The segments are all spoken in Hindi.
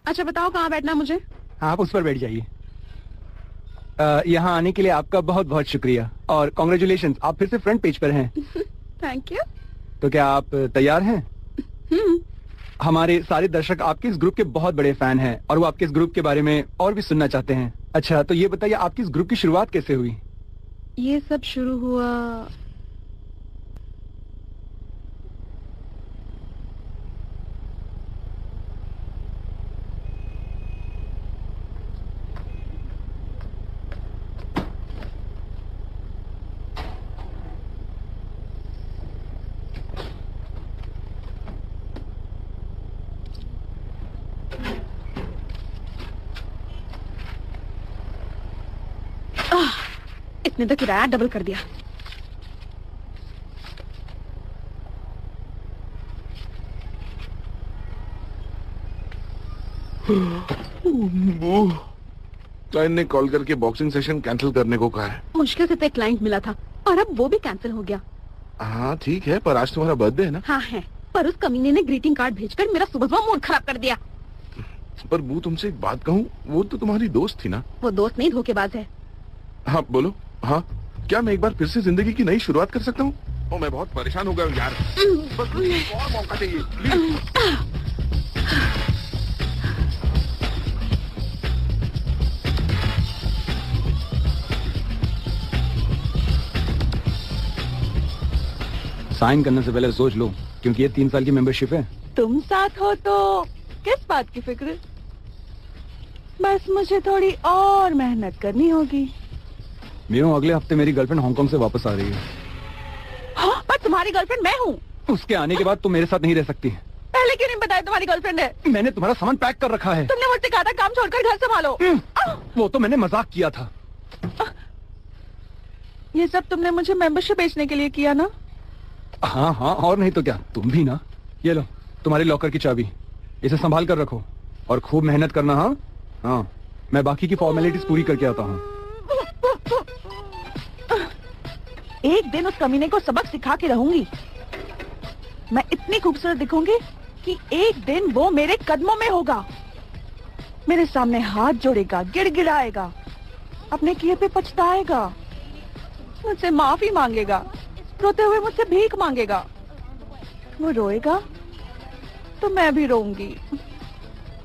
अच्छा बताओ कहाँ बैठना है मुझे? आप उस पर बैठ जाइए। यहाँ आने के लिए आपका बहुत बहुत शुक्रिया और कॉन्ग्रेचुलेशन, आप फिर से फ्रंट पेज पर हैं। Thank you. तो क्या आप तैयार हैं? हमारे सारे दर्शक आपके इस ग्रुप के बहुत बड़े फैन हैं और वो आपके इस ग्रुप के बारे में और भी सुनना चाहते हैं। अच्छा तो ये बताइए आपकी इस ग्रुप की शुरुआत कैसे हुई? ये सब शुरू हुआ इतने तो किराया डबल कर दिया। क्लाइंट ने कॉल करके बॉक्सिंग सेशन कैंसिल करने को कहा है। मुश्किल से तो एक क्लाइंट मिला था और अब वो भी कैंसिल हो गया। हाँ ठीक है, पर आज तुम्हारा बर्थडे है ना? हाँ है, पर उस कमीने ने ग्रीटिंग कार्ड भेजकर मेरा सुबह मूड खराब कर दिया। पर वो तुमसे एक बात कहूँ, वो तो तुम्हारी दोस्त थी ना? वो दोस्त नहीं, धोखेबाज है। हाँ बोलो। हाँ क्या मैं एक बार फिर से जिंदगी की नई शुरुआत कर सकता हूँ? ओ मैं बहुत परेशान हो गया हूँ यार, बस मुझे एक और मौका चाहिए प्लीज। साइन करने से पहले सोच लो, क्योंकि ये 3 साल की मेंबरशिप है। तुम साथ हो तो किस बात की फिक्र, बस मुझे थोड़ी और मेहनत करनी होगी। मीनू, अगले हफ्ते मेरी गर्लफ्रेंड हांगकांग से वापस आ रही है। हाँ, पर तुम्हारी गर्लफ्रेंड मैं हूँ। उसके आने के बाद तुम मेरे साथ नहीं रह सकती। पहले क्यों नहीं बताया तुम्हारी गर्लफ्रेंड है? मैंने तुम्हारा सामान पैक कर रखा है। तुमने मुझसे कहा था काम छोड़कर घर संभालो। वो तो मैंने मजाक किया था। ये सब तुमने मुझे मेंबरशिप बेचने के लिए किया ना? हाँ हाँ, और नहीं तो क्या, तुम भी ना। ये लो तुम्हारी लॉकर की चाबी, इसे संभाल कर रखो और खूब मेहनत करना। हाँ हाँ, मैं बाकी की फॉर्मेलिटीज पूरी करके आता हूँ। एक दिन उस कमीने को सबक सिखा के रहूंगी। मैं इतनी खूबसूरत दिखूंगी कि एक दिन वो मेरे कदमों में होगा, मेरे सामने हाथ जोड़ेगा, गिड़गिड़ाएगा, अपने किए पे पछताएगा, मुझसे माफी मांगेगा, रोते हुए मुझसे भीख मांगेगा। वो रोएगा तो मैं भी रोऊंगी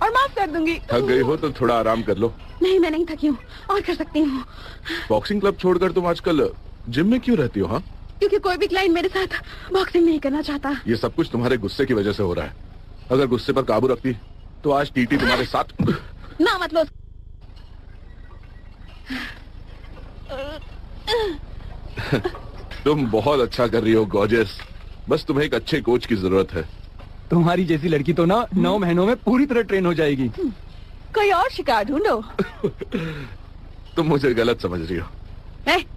और माफ कर दूंगी। थक गई हो तो थोड़ा आराम कर लो। नहीं मैं नहीं थकी हूँ, और कर सकती हूँ। बॉक्सिंग क्लब छोड़कर तुम आजकल जिम में क्यों रहती हो? हाँ, क्योंकि कोई भी क्लाइंट मेरे साथ बॉक्सिंग नहीं करना चाहता। ये सब कुछ तुम्हारे गुस्से की वजह से हो रहा है। अगर गुस्से पर काबू रखती तो आज टीटी तुम्हारे साथ ना मतलब। तुम बहुत अच्छा कर रही हो गॉर्जियस, बस तुम्हें एक अच्छे कोच की जरूरत है। तुम्हारी जैसी लड़की तो ना 9 महीनों में पूरी तरह ट्रेन हो जाएगी। कोई और शिकार ढूंढो। तुम मुझे गलत समझ रही हो।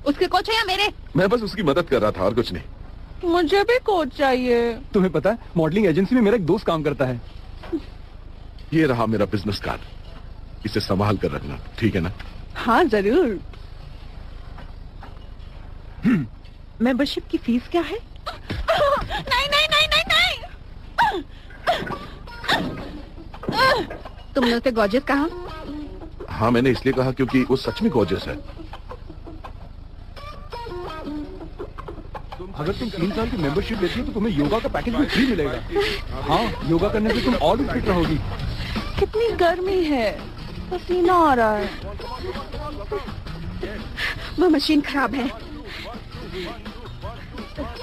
उसके कोच है या मेरे? मैं बस उसकी मदद कर रहा था और कुछ नहीं। मुझे भी कोच चाहिए। तुम्हें पता है, मॉडलिंग एजेंसी में मेरा एक दोस्त काम करता है। ये रहा मेरा बिजनेस कार्ड, इसे संभाल कर रखना, ठीक है ना? हाँ जरूर। मेंबरशिप की फीस क्या है? नहीं नहीं नहीं नहीं नहीं। तुमने उसे गॉर्जियस कहा? हाँ मैंने इसलिए कहा क्योंकि वो सच में गॉर्जियस है। अगर तुम 3 साल की मेंबरशिप लेती हो तो तुम्हें योगा का पैकेज भी फ्री मिलेगा। हाँ, योगा करने से तुम और भी फिट रहोगी। कितनी गर्मी है, पसीना आ रहा है। वो मशीन खराब है।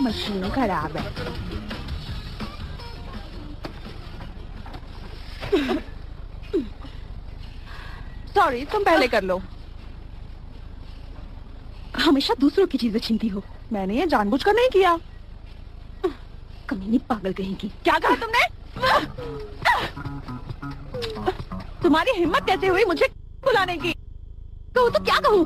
मशीन खराब है। सॉरी, तुम पहले कर लो। हमेशा दूसरों की चीजें छीनती हो। मैंने ये जानबूझकर नहीं किया। कमीनी पागल कहेंगी। क्या कहा तुमने? तुम्हारी हिम्मत कैसे हुई मुझे बुलाने की? कहूँ तो क्या कहूँ?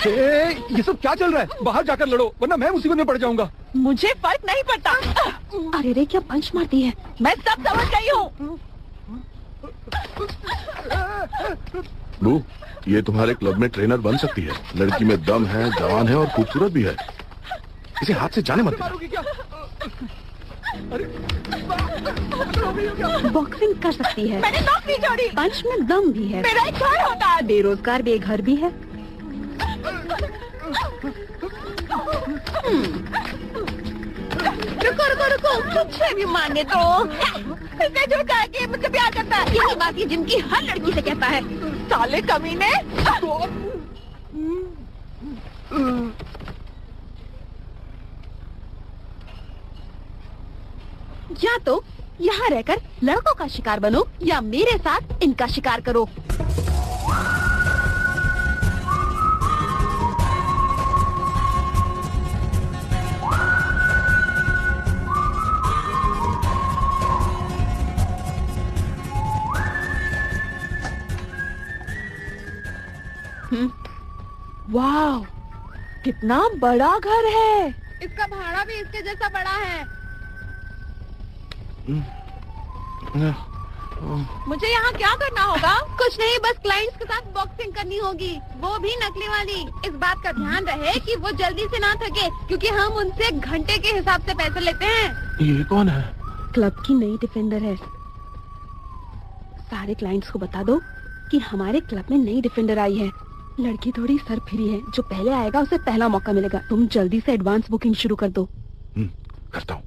ये सब क्या चल रहा है? बाहर जाकर लड़ो वरना मैं मुसीबत में पड़ जाऊंगा। मुझे फर्क नहीं पड़ता। अरे रे क्या पंच मारती है। मैं सब समझ गई हूँ। बू, ये तुम्हारे क्लब में ट्रेनर बन सकती है। लड़की में दम है, जवान है और खूबसूरत भी है। इसे हाथ से जाने मत देना। मारोगी क्या? अरे बॉक्सिंग कर सकती है। मैंने नौकरी छोड़ी। पंच में दम भी है। मेरा एक घर होता है। बेरोजगार बेघर भी है। रुको रुको रुको, मुझे भी मांगे तो इसे झुका के मुझसे प्यार करता है। यही बात ये जिनकी हर लड़की से कहता है। साले कमीने। या तो यहाँ रहकर लड़कों का शिकार बनो या मेरे साथ इनका शिकार करो। वाह, कितना बड़ा घर है। इसका भाड़ा भी इसके जैसा बड़ा है। मुझे यहाँ क्या करना होगा? कुछ नहीं, बस क्लाइंट्स के साथ बॉक्सिंग करनी होगी, वो भी नकली वाली। इस बात का ध्यान रहे कि वो जल्दी से ना थके, क्योंकि हम उनसे घंटे के हिसाब से पैसे लेते हैं। ये कौन है? क्लब की नई डिफेंडर है। सारे क्लाइंट्स को बता दो कि हमारे क्लब में नई डिफेंडर आई है। लड़की थोड़ी सरफिरी है, जो पहले आएगा उसे पहला मौका मिलेगा। तुम जल्दी से एडवांस बुकिंग शुरू कर दो। करता हूँ।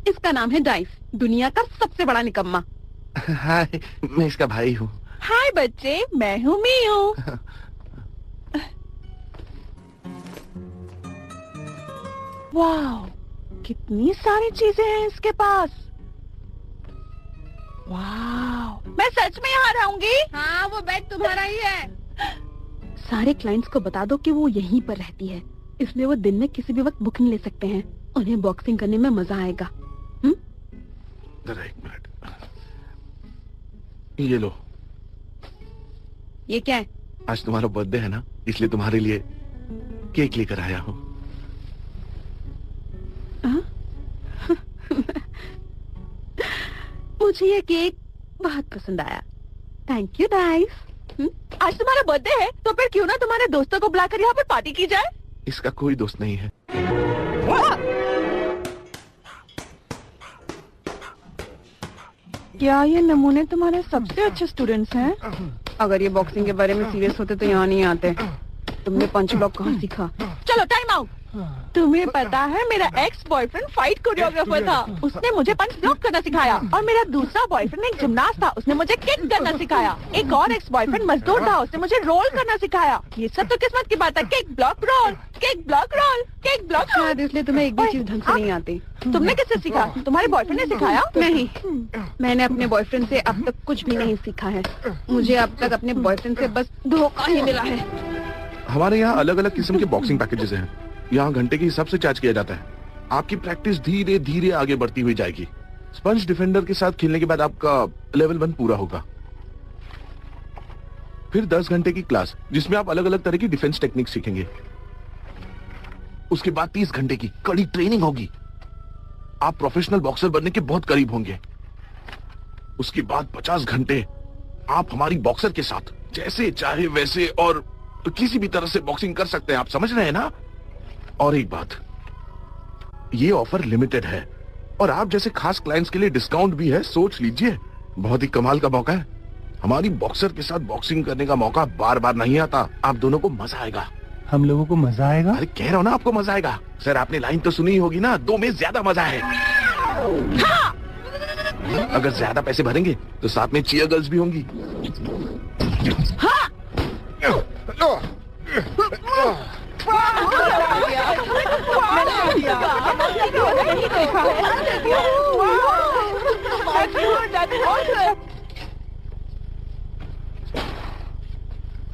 इसका नाम है डाइस, दुनिया का सबसे बड़ा निकम्मा। हाय, मैं इसका भाई हूँ। हाय बच्चे, मैं हूँ मियू। वाह, कितनी सारी चीजें हैं इसके पास। वाह, मैं सच में यहाँ रहूंगी। हाँ, वो बेड तुम्हारा ही है। सारे क्लाइंट्स को बता दो कि वो यहीं पर रहती है, इसलिए वो दिन में किसी भी वक्त बुकिंग ले सकते हैं। उन्हें बॉक्सिंग करने में मजा आएगा। जरा एक मिनट, ये लो। ये क्या है? आज तुम्हारा बर्थडे है ना, इसलिए तुम्हारे लिए केक लेकर आया हूँ। मुझे ये केक बहुत पसंद आया। Thank you dice. आज तुम्हारा बर्थडे है, तो फिर क्यों ना तुम्हारे दोस्तों को बुलाकर यहाँ पर पार्टी की जाए? इसका कोई दोस्त नहीं है। क्या ये नमूने तुम्हारे सबसे अच्छे स्टूडेंट्स हैं? अगर ये बॉक्सिंग के बारे में सीरियस होते तो यहाँ नहीं आते। तुमने पंच ब्लॉक कहाँ सीखा? चलो टाइम आउट। तुम्हें पता है मेरा एक्स बॉयफ्रेंड फाइट कोरियोग्राफर था, उसने मुझे पंच ब्लॉक करना सिखाया। और मेरा दूसरा बॉयफ्रेंड एक जिमनास्ट था, उसने मुझे किक करना सिखाया। एक और एक्स बॉयफ्रेंड मजदूर था, उसने मुझे रोल करना सिखाया। ये सब तो किस्मत की बात है। Kick block roll, kick block roll, kick block roll. शायद इसलिए तुम्हें एक भी चीज ढंग से नहीं आती। तुमने किससे सीखा? तुम्हारे बॉयफ्रेंड ने सिखाया? नहीं, मैंने अपने बॉयफ्रेंड से अब तक कुछ भी नहीं सीखा है। मुझे अब तक अपने बॉयफ्रेंड से बस धोखा ही मिला है। हमारे यहाँ अलग अलग किस्म के बॉक्सिंग पैकेजेस हैं। यहाँ घंटे के हिसाब से चार्ज किया जाता है। आपकी प्रैक्टिस धीरे धीरे आगे बढ़ती हुई जाएगी। स्पंज डिफेंडर के साथ खेलने के बाद आपका लेवल 1 पूरा होगा। फिर 10 घंटे की क्लास, जिसमें आप अलग अलग तरह की डिफेंस टेक्निक सीखेंगे। उसके बाद 30 घंटे की कड़ी ट्रेनिंग होगी। आप प्रोफेशनल बॉक्सर बनने के बहुत करीब होंगे। उसके बाद 50 घंटे आप हमारी बॉक्सर के साथ जैसे चाहे वैसे और किसी भी तरह से बॉक्सिंग कर सकते हैं। आप समझ रहे हैं ना? और एक बात, ये ऑफर लिमिटेड है और आप जैसे खास क्लाइंट्स के लिए डिस्काउंट भी है। सोच लीजिए, बहुत ही कमाल का मौका है। हमारी बॉक्सर के साथ बॉक्सिंग करने का मौका बार बार नहीं आता। आप दोनों को मजा आएगा। हम लोगों को मजा आएगा? अरे कह रहा हूं ना, आपको मजा आएगा। सर, आपने लाइन तो सुनी होगी ना, 2 में ज्यादा मजा है। हाँ! अगर ज्यादा पैसे भरेंगे तो साथ में चीयर गर्ल्स भी होंगी। हाँ!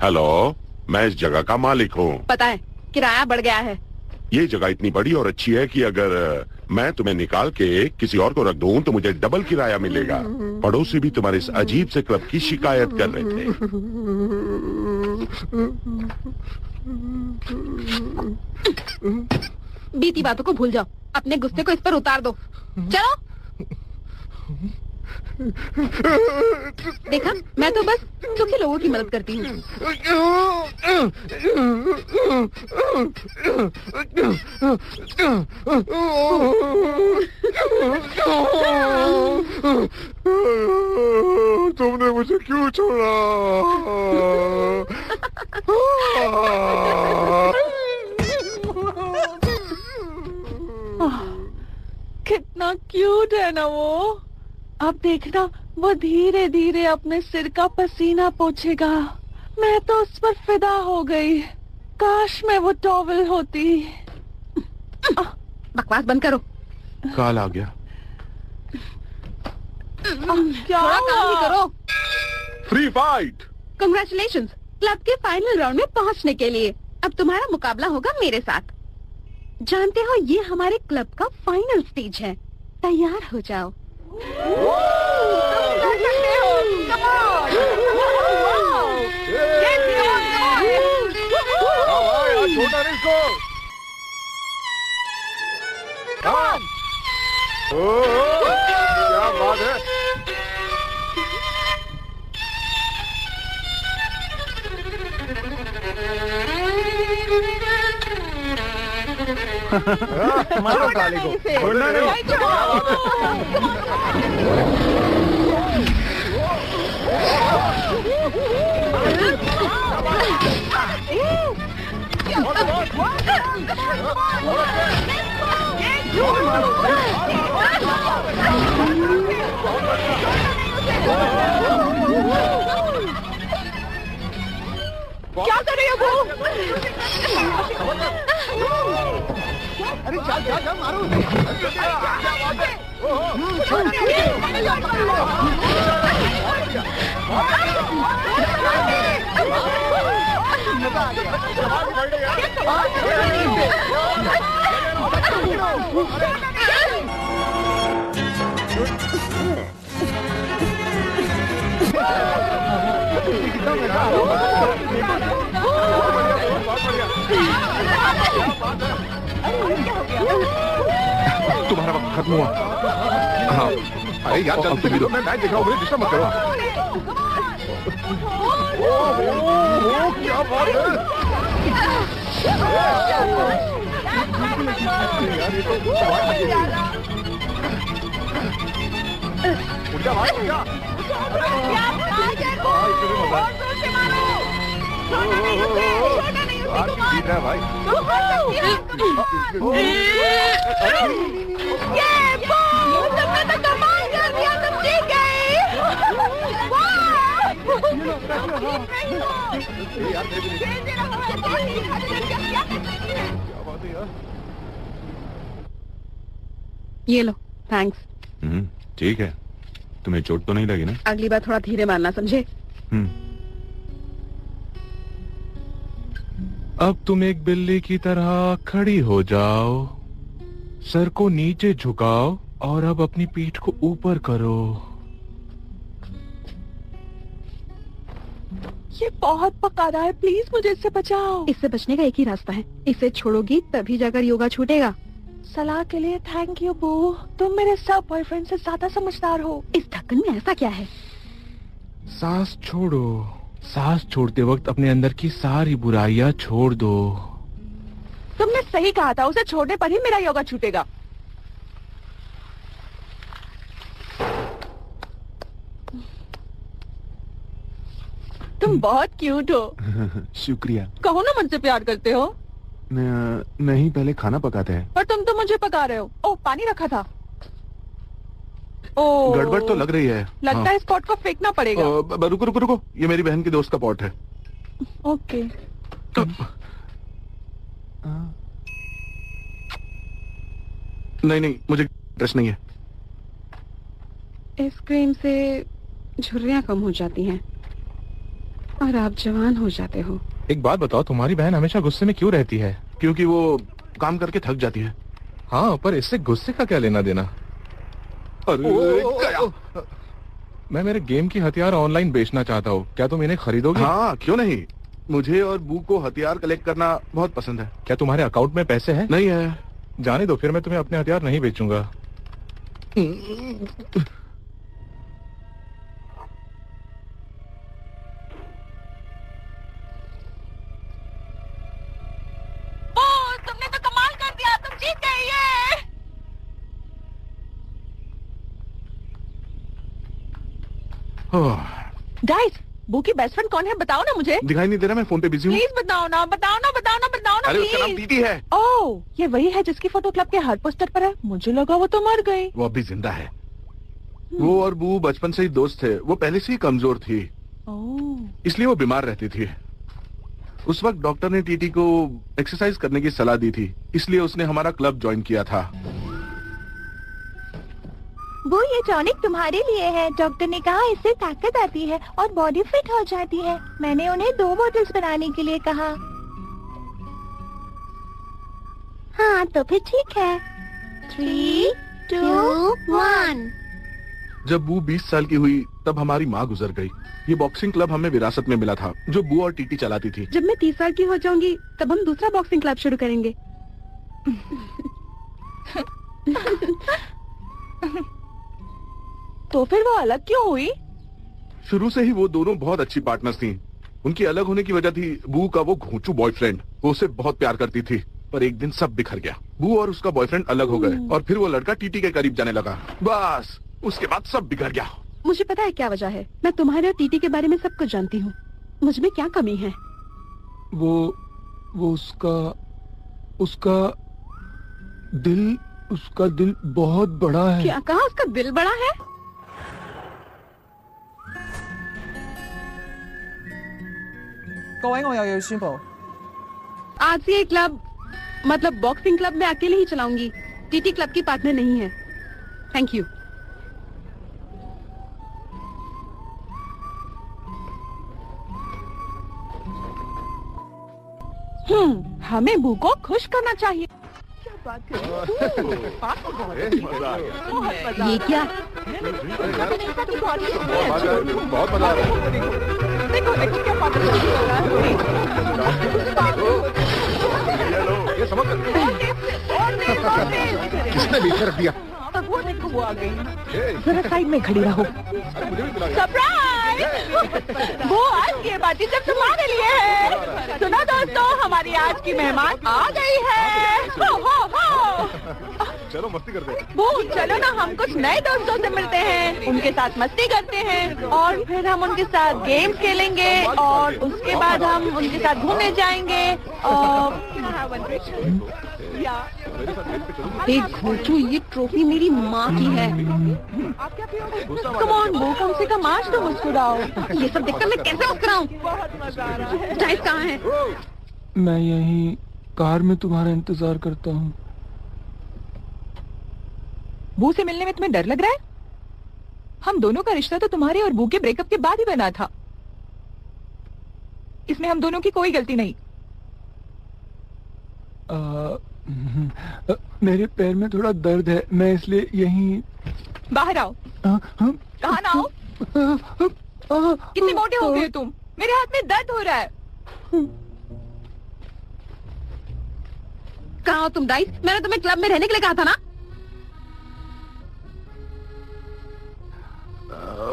हेलो, मैं इस जगह का मालिक हूँ। पता है, किराया बढ़ गया है। ये जगह इतनी बड़ी और अच्छी है कि अगर मैं तुम्हें निकाल के किसी और को रख दूं तो मुझे डबल किराया मिलेगा। पड़ोसी भी तुम्हारे इस अजीब से क्लब की शिकायत कर रहे थे। बीती बातों को भूल जाओ, अपने गुस्से को इस पर उतार दो। चलो। देखा, मैं तो बस दुखी लोगों की मदद करती हूँ। तुमने मुझे क्यों छोड़ा? कितना क्यूट है ना वो। अब देखना, वो धीरे धीरे अपने सिर का पसीना पोंछेगा। मैं तो उस पर फिदा हो गई। काश मैं वो टॉवल होती। बकवास बंद करो। कॉल आ गया। क्या थोड़ा काम भी करो। Free fight. कंग्रेचुलेशंस, क्लब के फाइनल राउंड में पहुंचने के लिए। अब तुम्हारा मुकाबला होगा मेरे साथ। जानते हो, ये हमारे क्लब का फाइनल स्टेज है। तैयार हो जाओ। छोटा इसको। क्या बात है। मारो साले को। छोड़ना नहीं। क्या कर रही हो वो? अरे चल मारो। तुम्हारा वक्त खत्म हुआ। हाँ, अरे यार जल्दी भी दो। मैं मैच देख रहा हूँ, मुझे डिस्टर्ब मत करो। क्या बात है। उठ जा भाई, उठ जा। जीत रहा है भाई। ये लो, थैंक्स। ठीक है। तुम्हें चोट तो नहीं लगी ना? अगली बार थोड़ा धीरे मारना, समझे? अब तुम एक बिल्ली की तरह खड़ी हो जाओ, सर को नीचे झुकाओ और अब अपनी पीठ को ऊपर करो। ये बहुत पका रहा है, प्लीज मुझे इससे बचाओ। इससे बचने का एक ही रास्ता है, इसे छोड़ोगी तभी जाकर योगा छूटेगा। सलाह के लिए थैंक यू बू, तुम मेरे सब बॉयफ्रेंड से ज्यादा समझदार हो। इस ढक्कन में ऐसा क्या है? सांस छोड़ो। सांस छोड़ते वक्त अपने अंदर की सारी बुराइयां छोड़ दो। तुमने सही कहा था, उसे छोड़ने पर ही मेरा योगा छूटेगा। तुम बहुत क्यूट हो। शुक्रिया। कहो ना मुझसे प्यार करते हो। नहीं, पहले खाना पकाते हैं। पर तुम तो मुझे पका रहे हो। ओह, पानी रखा था। ओह, गड़बड़ तो लग रही है। लगता है इस पॉट को फेंकना पड़ेगा। रुको रुको रुको, ये मेरी बहन की दोस्त का पॉट है। ओके। नहीं, मुझे इंटरेस्ट नहीं है। इस क्रीम से झुर्रियां कम हो जाती हैं और आप जवान हो जाते हो। एक बात बताओ, तुम्हारी बहन हमेशा गुस्से में क्यों रहती है? क्योंकि वो काम करके थक जाती है। हाँ, पर इससे गुस्से का क्या लेना देना? अरे गया। मैं मेरे गेम की हथियार ऑनलाइन बेचना चाहता हूँ, क्या तुम इन्हें खरीदोगे? हाँ, क्यों नहीं। मुझे और बू को हथियार कलेक्ट करना बहुत पसंद है। क्या तुम्हारे अकाउंट में पैसे हैं? नहीं है। जाने दो, फिर मैं तुम्हें अपने हथियार नहीं बेचूंगा। तुमने तो कमाल कर दिया, तुम जीत गई ये। गाइस, बू की बेस्ट फ्रेंड कौन है, बताओ ना मुझे। दिखाई नहीं दे रहा, मैं फोन पे बिजी हूँ। प्लीज बताओ ना, बताओ ना, बताओ ना, बताओ ना अरे उसका नाम प्लीज। टीटी है। ओह, ये वही है जिसकी फोटो क्लब के हर पोस्टर पर है। मुझे लगा वो तो मर गई। वो अभी जिंदा है। वो और बू बचपन से ही दोस्त थे। वो पहले से ही कमजोर थी, ओह, इसलिए वो बीमार रहती थी। उस वक्त डॉक्टर ने टीटी को एक्सरसाइज करने की सलाह दी थी, इसलिए उसने हमारा क्लब ज्वाइन किया था। वो ये टॉनिक तुम्हारे लिए है। डॉक्टर ने कहा इससे ताकत आती है और बॉडी फिट हो जाती है। मैंने उन्हें 2 बॉटल्स बनाने के लिए कहा। हाँ तो फिर ठीक है। 3, 2, 1। जब बू 20 साल की हुई तब हमारी माँ गुजर गई। ये बॉक्सिंग क्लब हमें विरासत में मिला था, जो बू और टीटी चलाती थी। जब मैं 30 साल की हो जाऊंगी तब हम दूसरा बॉक्सिंग क्लब शुरू करेंगे। तो फिर वो अलग क्यों हुई? शुरू से ही वो दोनों बहुत अच्छी पार्टनर्स थी। उनकी अलग होने की वजह थी बू का वो घोंचू बॉयफ्रेंड। वो उसे बहुत प्यार करती थी, पर एक दिन सब बिखर गया। बू और उसका बॉयफ्रेंड अलग हो गए और फिर वो लड़का टीटी के करीब जाने लगा। बस उसके बाद सब बिगड़ गया। मुझे पता है क्या वजह है। मैं तुम्हारे और टीटी के बारे में सब कुछ जानती हूँ। मुझ में क्या कमी है? वो उसका दिल बहुत बड़ा है। क्या कहा? उसका दिल बड़ा है? आज से ये क्लब मतलब बॉक्सिंग क्लब में अकेले ही चलाऊंगी। टीटी क्लब की पार्टनर नहीं है। Thank you. हमें बू को खुश करना चाहिए। क्या बात कर रही हो? बात तो बहुत अच्छी है। मजा आ गया। बहुत मजा ये आ क्या? बहुत मजा आ रहा है। देखो देखो क्या बात कर ये समझ किसने लेकर रख दिया? वो देखो वो आ गई। जरा साइड में खड़ी रहो। सरप्राइज! वो आज ये पार्टी सिर्फ तुम्हारे लिए है। सुनो दोस्तों, हमारी आज की मेहमान आ गई है। हो हो हो। चलो मस्ती करते हैं। वो चलो ना, हम कुछ नए दोस्तों से मिलते हैं, उनके साथ मस्ती करते हैं और फिर हम उनके साथ गेम्स खेलेंगे और उसके बाद हम उनके साथ घूमने जाएंगे। एक घोंचू, ये ट्रॉफी मेरी माँ की है। कम ऑन वो, कम से कम आज तो मुस्कुराओ। ये सब देखकर मैं कैसे मुस्कुराऊं? बहुत मजा आ रहा है। जाइस कहाँ है? मैं यहीं कार में तुम्हारा इंतजार करता हूँ। बू से मिलने में तुम्हें डर लग रहा है? हम दोनों का रिश्ता तो तुम्हारे और बू के ब्रेकअप के बाद ही बना था। इसमें हम दोनों की कोई गलती नहीं। मेरे पैर में थोड़ा दर्द है, मैं इसलिए यहीं। बाहर आओ। कहाँ ना आओ? कितने मोटे हो गए तुम? मेरे हाथ में दर्द हो रहा है। कहाँ हो तुम डाइस? मैंने तुम्हें क्लब में रहने के लिए कहा था ना?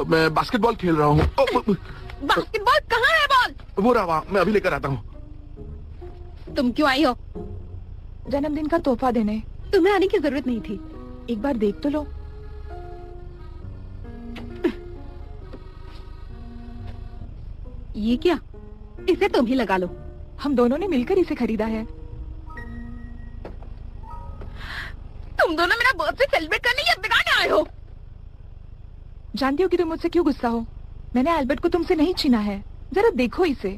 मैं बास्केटबॉल खेल रहा हूँ। बास्केटबॉल कहाँ है बॉल? वो रहा वहाँ, मैं अभी लेकर आता हूँ। तुम क्यों आई हो? जन्मदिन का तोहफा देने। तुम्हें आने की जरूरत नहीं थी। एक बार देख तो लो। ये क्या? इसे तुम ही लगा लो। हम दोनों ने मिलकर इसे खरीदा है। तुम दोनों मेरा बर्थडे सेलिब्रेट करने या बिगाड़ने आए हो? जानती हो कि तुम मुझसे क्यों गुस्सा हो? मैंने एल्बर्ट को तुमसे नहीं छीना है। जरा देखो इसे,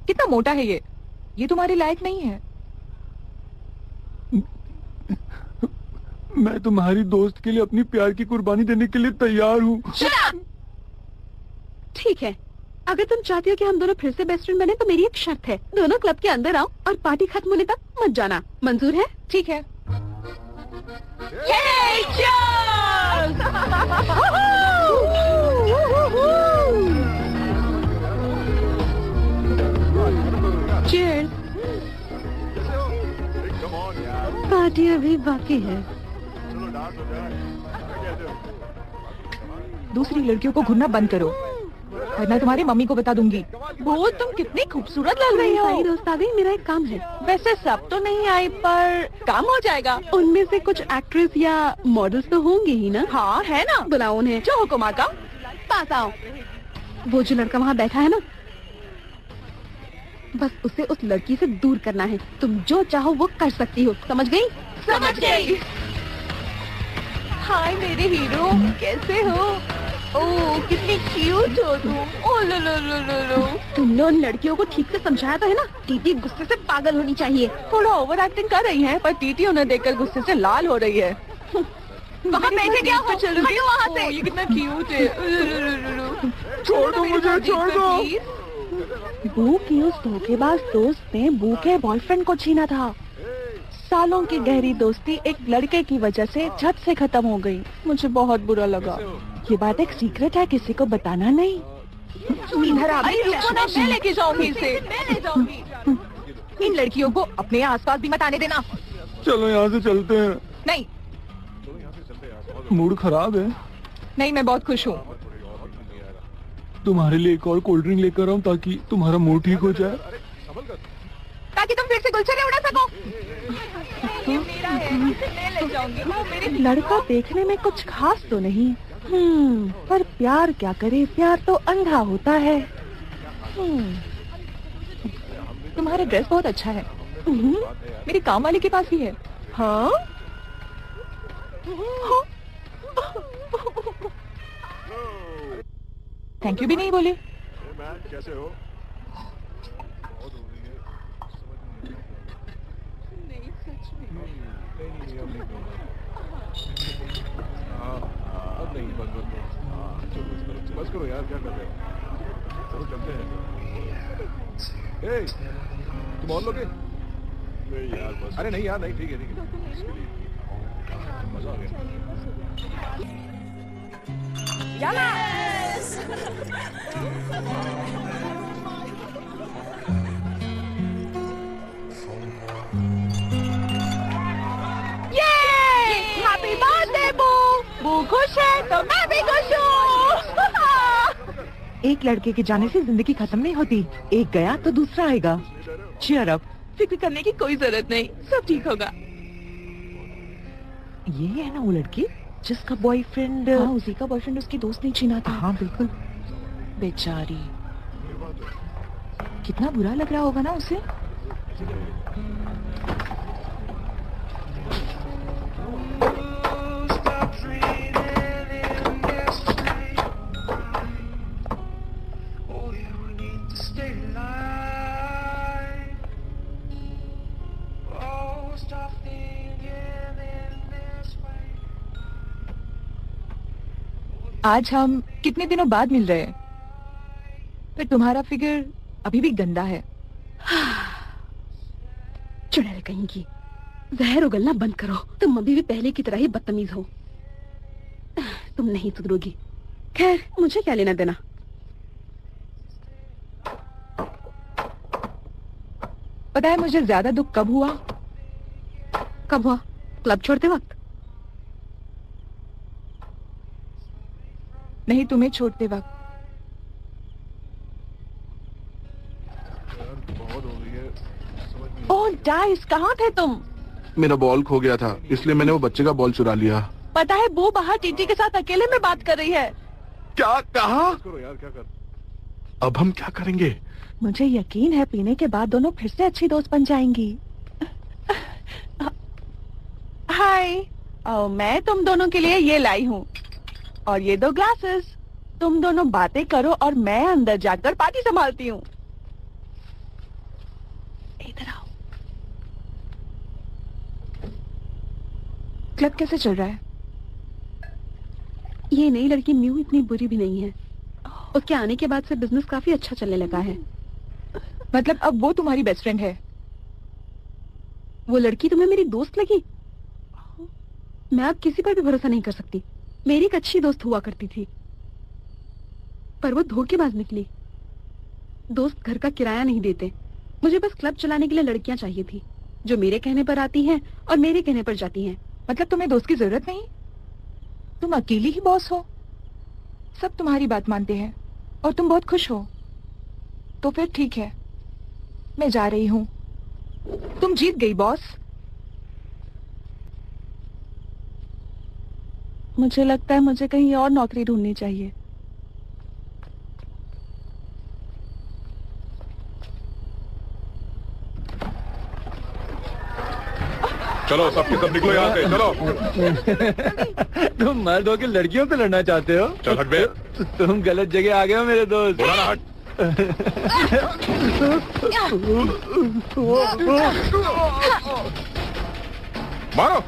कितना मोटा है ये तुम्हारे लायक नहीं है। मैं तुम्हारी दोस्त के लिए अपनी प्यार की कुर्बानी देने के लिए तैयार हूँ। ठीक है, अगर तुम चाहती हो कि हम दोनों फिर से बेस्ट फ्रेंड बने तो मेरी एक शर्त है। दोनों क्लब के अंदर आओ और पार्टी खत्म होने तक मत जाना। मंजूर है? ठीक है। Cheers. पार्टी अभी बाकी है। दूसरी लड़कियों को घूरना बंद करो, वरना तुम्हारी मम्मी को बता दूंगी। वो तुम कितनी खूबसूरत लग रही हो। सारी दोस्त आ गई, मेरा एक काम है। वैसे सब तो नहीं आई, पर काम हो जाएगा। उनमें से कुछ एक्ट्रेस या मॉडल्स तो होंगे ही ना? हाँ है ना। बुलाओ उन्हें। जो हुक्म आका। पास आओ। वो जो लड़का वहाँ बैठा है ना, बस उसे उस लड़की से दूर करना है। तुम जो चाहो वो कर सकती हो, समझ गई? समझ गई। हाय मेरे हीरो, कैसे हो? ओह कितनी क्यूट हो तुम। ओ लो लो लो लो लो। तुमने उन लड़कियों को ठीक से समझाया तो है ना? टीटी गुस्से से पागल होनी चाहिए। थोड़ा ओवर एक्टिंग कर रही है, पर टीटी उन्हें देखकर गुस्से से लाल हो रही है। वहाँ बैठे क्या हो? चलोगे वहाँ से। ये कितना क्यूट है। छोड़ दो मुझे, छोड़ दो। बू की उस धोखेबाज दोस्त ने बू के बॉयफ्रेंड को छीना था। सालों की गहरी दोस्ती एक लड़के की वजह से झट से खत्म हो गई। मुझे बहुत बुरा लगा। ये बात एक सीक्रेट है, किसी को बताना नहीं। इधर आ गई। मैं लेके जाऊंगी इसे। मैं ले जाऊंगी। इन लड़कियों को अपने आसपास भी मत आने देना। चलो यहाँ से चलते हैं। नहीं मूड खराब है। नहीं, मैं बहुत खुश हूँ। तुम्हारे लिए एक और कोल्ड ड्रिंक लेकर आऊँ ताकि तुम्हारा मूड ठीक हो जाए। ताकि तुम फिर से गुलछड़े उड़ा सको। ये मेरा है, मैं ले जाऊंगी। वो मेरे लड़का देखने में कुछ खास तो नहीं, पर प्यार क्या करे, प्यार तो अंधा होता है। तुम्हारा ड्रेस बहुत अच्छा है। मेरी काम वाली के पास ही है। हाँ थैंक यू भी नहीं बोले। कैसे हो? बस करो यार, क्या कर रहे हो? चलो चलते हैं। तुम और लोगे? नहीं यार बस। अरे नहीं यार, नहीं, ठीक है ठीक है। मजा आ गया। हैप्पी बर्थडे बू। बू खुश है तो मैं भी खुश हूँ। एक लड़के के जाने से जिंदगी खत्म नहीं होती, एक गया तो दूसरा आएगा। चीयर अप, फिक्र करने की कोई जरूरत नहीं, सब ठीक होगा। ये है ना वो लड़की जिसका बॉयफ्रेंड। हाँ, उसी का बॉयफ्रेंड उसकी दोस्त ने छीना था। हाँ बिल्कुल। बेचारी, कितना बुरा लग रहा होगा ना उसे। आज हम कितने दिनों बाद मिल रहे हैं, पर तुम्हारा फिगर अभी भी गंदा है। चुड़ैल कहीं की, जहर उगलना बंद करो। तुम अभी भी पहले की तरह ही बदतमीज हो। तुम नहीं सुधरोगी। खैर, मुझे क्या लेना देना। पता है मुझे ज्यादा दुख कब हुआ? कब हुआ? क्लब छोड़ते वक्त? नहीं, तुम्हें छोड़ते वक्त। ओह डाइस, कहाँ थे तुम? मेरा बॉल खो गया था, इसलिए मैंने वो बच्चे का बॉल चुरा लिया। पता है वो बाहर टीटी के साथ अकेले में बात कर रही है। क्या कहा? करो यार, क्या कर? अब हम क्या करेंगे? मुझे यकीन है पीने के बाद दोनों फिर से अच्छी दोस्त बन जाएंगी। हाय, मैं तुम दोनों के लिए ये लाई हूँ, और ये 2 ग्लासेस। तुम दोनों बातें करो और मैं अंदर जाकर पार्टी संभालती हूँ। इधर आओ। क्लब कैसे चल रहा है? ये नई लड़की न्यू इतनी बुरी भी नहीं है। उसके आने के बाद से बिजनेस काफी अच्छा चलने लगा है। मतलब अब वो तुम्हारी बेस्ट फ्रेंड है? वो लड़की तुम्हें मेरी दोस्त लगी? मैं अब किसी पर भी भरोसा नहीं कर सकती। मेरी एक अच्छी दोस्त हुआ करती थी, पर वो धोखेबाज निकली। दोस्त घर का किराया नहीं देते। मुझे बस क्लब चलाने के लिए लड़कियां चाहिए थी, जो मेरे कहने पर आती हैं और मेरे कहने पर जाती हैं। मतलब तुम्हें दोस्त की जरूरत नहीं? तुम अकेली ही बॉस हो, सब तुम्हारी बात मानते हैं और तुम बहुत खुश हो। तो फिर ठीक है, मैं जा रही हूँ। तुम जीत गई बॉस। मुझे लगता है मुझे कहीं और नौकरी ढूंढनी चाहिए। चलो सबके सब निकलो यहाँ से, चलो। तुम मर्द हो के लड़कियों से लड़ना चाहते हो? चल हट बे। तुम गलत जगह आ गए हो मेरे दोस्त। बोला ना हट। मारो।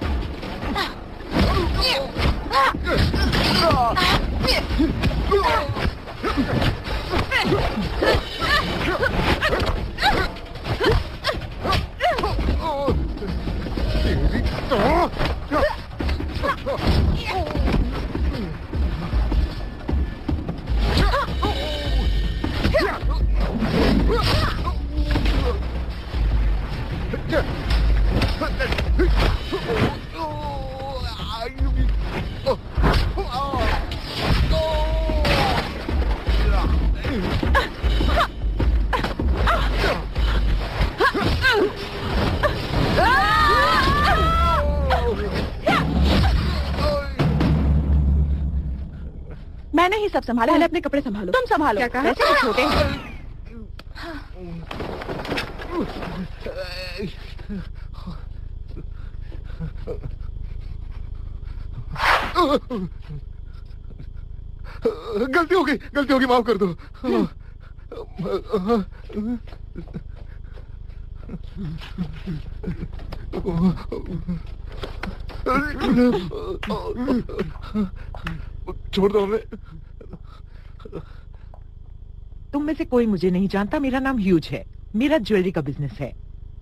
मैंने ही सब संभाला। पहले अपने कपड़े संभालो। तुम संभालो। क्या कहा? वैसे भी छोटे हैं। गलती हो गई, माफ कर दो। छोड़ दो हमें। तुम में से कोई मुझे नहीं जानता। मेरा नाम ह्यूज है। मेरा ज्वेलरी का बिजनेस है।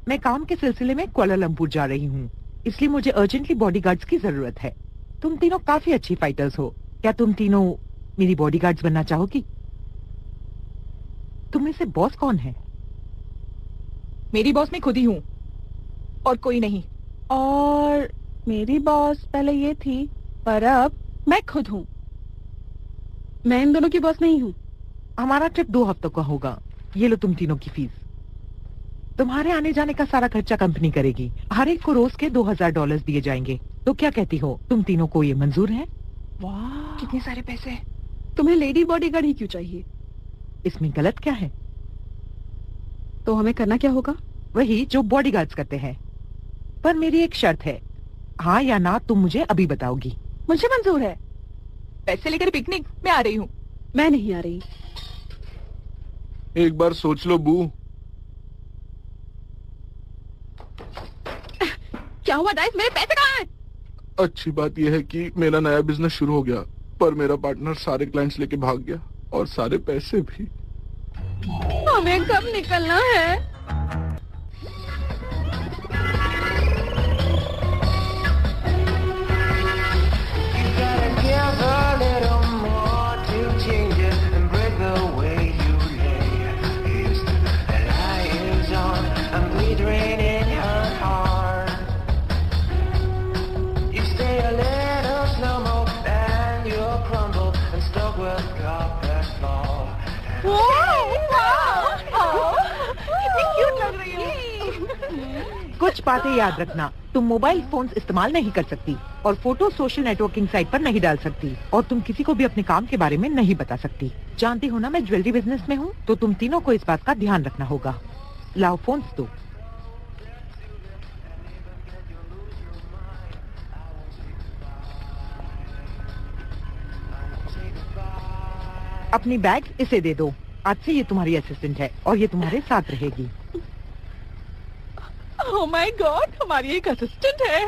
मैं काम के सिलसिले में कुआलालंपुर जा रही हूँ, इसलिए मुझे अर्जेंटली बॉडीगार्ड्स की जरूरत है। तुम तीनों काफी अच्छी फाइटर्स हो। क्या तुम तीनों मेरी बॉडीगार्ड्स बनना चाहोगी? तुम में से बॉस कौन है? मेरी बॉस मैं खुद ही हूँ और कोई नहीं। और मेरी बॉस पहले ये थी, पर अब मैं खुद हूँ। मैं इन दोनों की बॉस नहीं हूँ। हमारा ट्रिप 2 हफ्तों का होगा। ये लो तुम तीनों की फीस। तुम्हारे आने जाने का सारा खर्चा कंपनी करेगी। हर एक को रोज के $2000 दिए जाएंगे। तो क्या कहती हो, तुम तीनों को ये मंजूर है? वाह, कितने सारे पैसे। तुम्हें लेडी बॉडीगार्ड ही क्यों चाहिए? इसमें गलत क्या है? तो हमें करना क्या होगा? वही जो बॉडीगार्ड्स करते हैं। पर मेरी एक शर्त है, हाँ या ना तुम मुझे अभी बताओगी। मुझे मंजूर है। पैसे लेकर पिकनिक मैं आ रही हूँ। मैं नहीं आ रही। एक बार सोच लो बू। क्या हुआ डाइस? मेरे पैसे कहाँ हैं? अच्छी बात यह है कि मेरा नया बिजनेस शुरू हो गया, पर मेरा पार्टनर सारे क्लाइंट्स लेके भाग गया और सारे पैसे भी। हमें कब निकलना है? कुछ बातें याद रखना। तुम मोबाइल फोन्स इस्तेमाल नहीं कर सकती और फोटो सोशल नेटवर्किंग साइट पर नहीं डाल सकती और तुम किसी को भी अपने काम के बारे में नहीं बता सकती। जानती हो ना मैं ज्वेलरी बिजनेस में हूँ, तो तुम तीनों को इस बात का ध्यान रखना होगा। लाओ फोन्स दो। अपनी बैग इसे दे दो। आज से ये तुम्हारी असिस्टेंट है और ये तुम्हारे साथ रहेगी। ओह माय गॉड, हमारी एक असिस्टेंट है।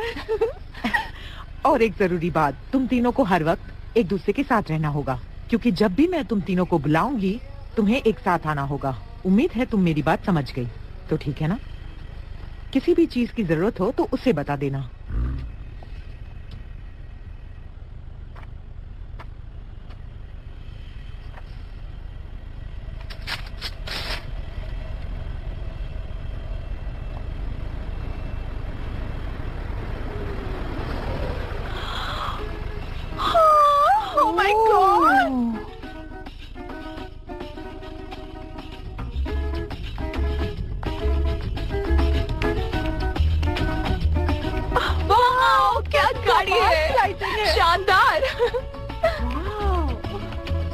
और एक जरूरी बात, तुम तीनों को हर वक्त एक दूसरे के साथ रहना होगा, क्योंकि जब भी मैं तुम तीनों को बुलाऊंगी तुम्हें एक साथ आना होगा। उम्मीद है तुम मेरी बात समझ गई। तो ठीक है ना? किसी भी चीज की जरूरत हो तो उसे बता देना। शानदार।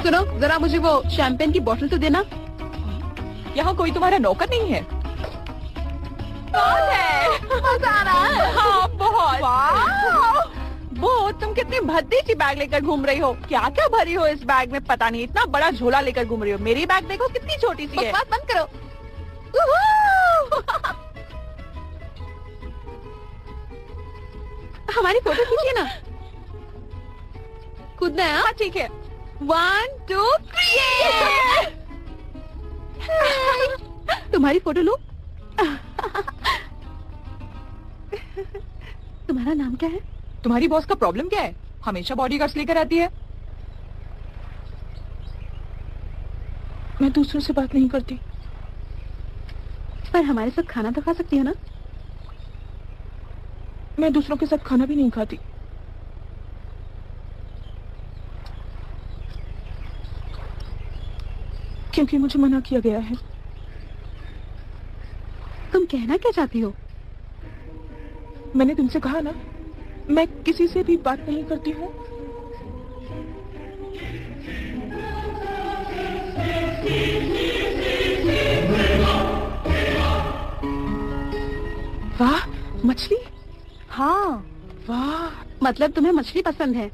सुनो, जरा मुझे वो शैंपेन की बोतल तो देना। यहाँ कोई तुम्हारा नौकर नहीं है? कौन है? मजा आ रहा है। हाँ बहुत। वो तुम कितनी भद्दी सी बैग लेकर घूम रही हो। क्या क्या भरी हो इस बैग में पता नहीं, इतना बड़ा झोला लेकर घूम रही हो। मेरी बैग देखो कितनी छोटी सी है। बकवास बंद करो। हमारी फोटो खींचिए ना। कूदना है? हाँ ठीक है। 1 2 3। तुम्हारी फोटो लो। तुम्हारा नाम क्या है? तुम्हारी बॉस का प्रॉब्लम क्या है? हमेशा बॉडीगार्ड्स लेकर आती है। मैं दूसरों से बात नहीं करती। पर हमारे साथ खाना तो खा सकती हो ना? मैं दूसरों के साथ खाना भी नहीं खाती। क्योंकि मुझे मना किया गया है। तुम कहना क्या चाहती हो? मैंने तुमसे कहा ना, मैं किसी से भी बात नहीं करती हूँ। वाह, मछली। हाँ। वाह, मतलब तुम्हें मछली पसंद है?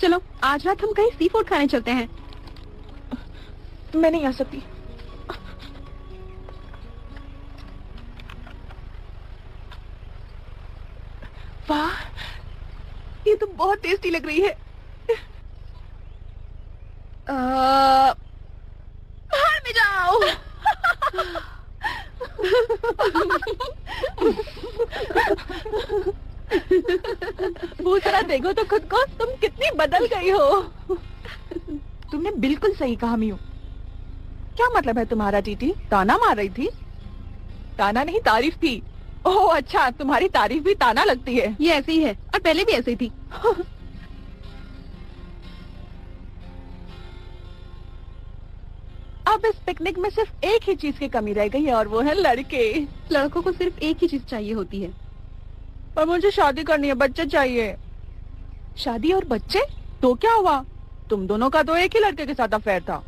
चलो आज रात हम कहीं सी फूड खाने चलते हैं। मैं नहीं आ सकती। वाह, ये तो बहुत टेस्टी लग रही है। बाहर में जाओ। वो जरा देखो तो खुद को, तुम कितनी बदल गई हो। तुमने बिल्कुल सही कहा मियू। क्या मतलब है तुम्हारा टीटी? ताना मार रही थी? ताना नहीं, तारीफ थी। ओह अच्छा, तुम्हारी तारीफ भी ताना लगती है। ये ऐसे ही है और पहले भी ऐसे ही थी। अब इस पिकनिक में सिर्फ एक ही चीज की कमी रह गई है और वो है लड़के। लड़कों को सिर्फ एक ही चीज चाहिए होती है। पर मुझे शादी करनी है, बच्चे चाहिए। शादी और बच्चे? तो क्या हुआ? तुम दोनों का तो एक ही लड़के के साथ अफेयर था।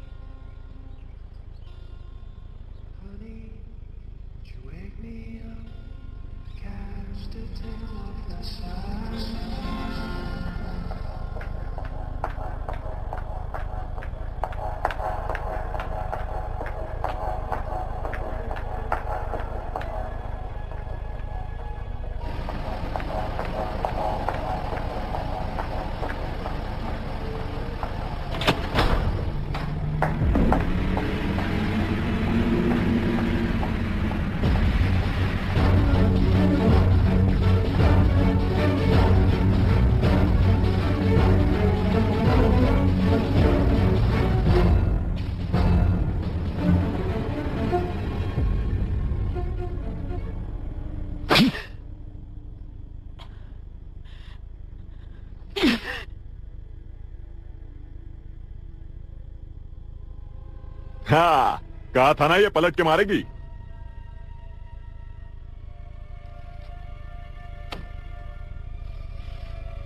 हाँ, कहा था ना ये पलट के मारेगी।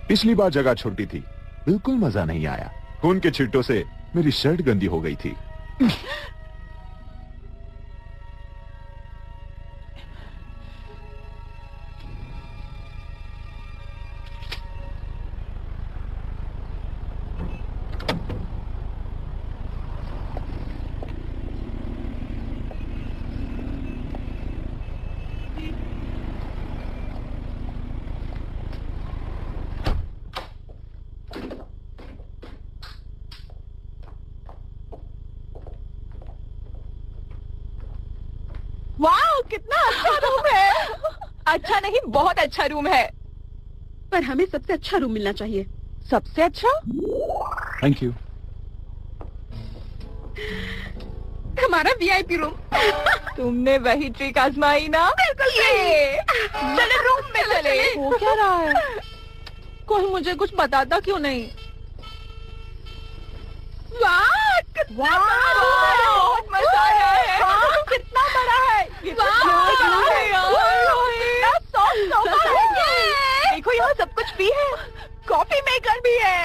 पिछली बार जगह छोटी थी, बिल्कुल मजा नहीं आया। खून के छिट्टों से मेरी शर्ट गंदी हो गई थी। वाह, कितना अच्छा रूम है। अच्छा नहीं, बहुत अच्छा रूम है। पर हमें सबसे अच्छा रूम मिलना चाहिए। सबसे अच्छा? Thank you. हमारा वीआईपी रूम। तुमने वही ट्रिक आजमाई ना? बिल्कुल ये चले रूम में चले। हो क्या रहा है? कोई मुझे कुछ बताता क्यों नहीं? वाह, कितना बड़ा रूम है। बहुत मजा आया है। कितना बड़ा है ये? तो वाह, बहुत बड़ा है यार। इतना soft कुछ भी है, कॉफी मेकर भी है।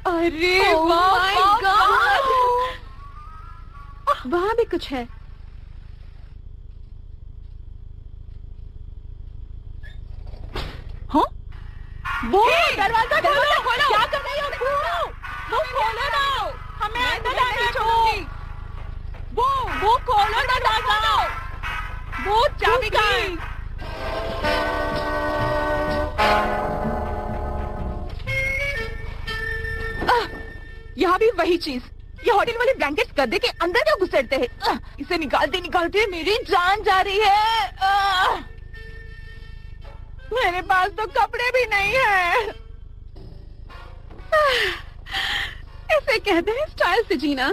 अरे Oh my वाह, God! वहाँ भी कुछ है। हाँ? वो दरवाजा खोलो, क्या कर रही हो? वो खोलो ना, हमें अंदर आने दो। वो खोलो ना दरवाजा, वो चाबी का है। यहाँ भी वही चीज, ये होटल वाले ब्लैंकेट्स गद्दे के अंदर क्यों घुसेड़ते हैं? इसे निकालते निकालते मेरी जान जा रही है। मेरे पास तो कपड़े भी नहीं है। इसे कहते हैं स्टाइल से जीना।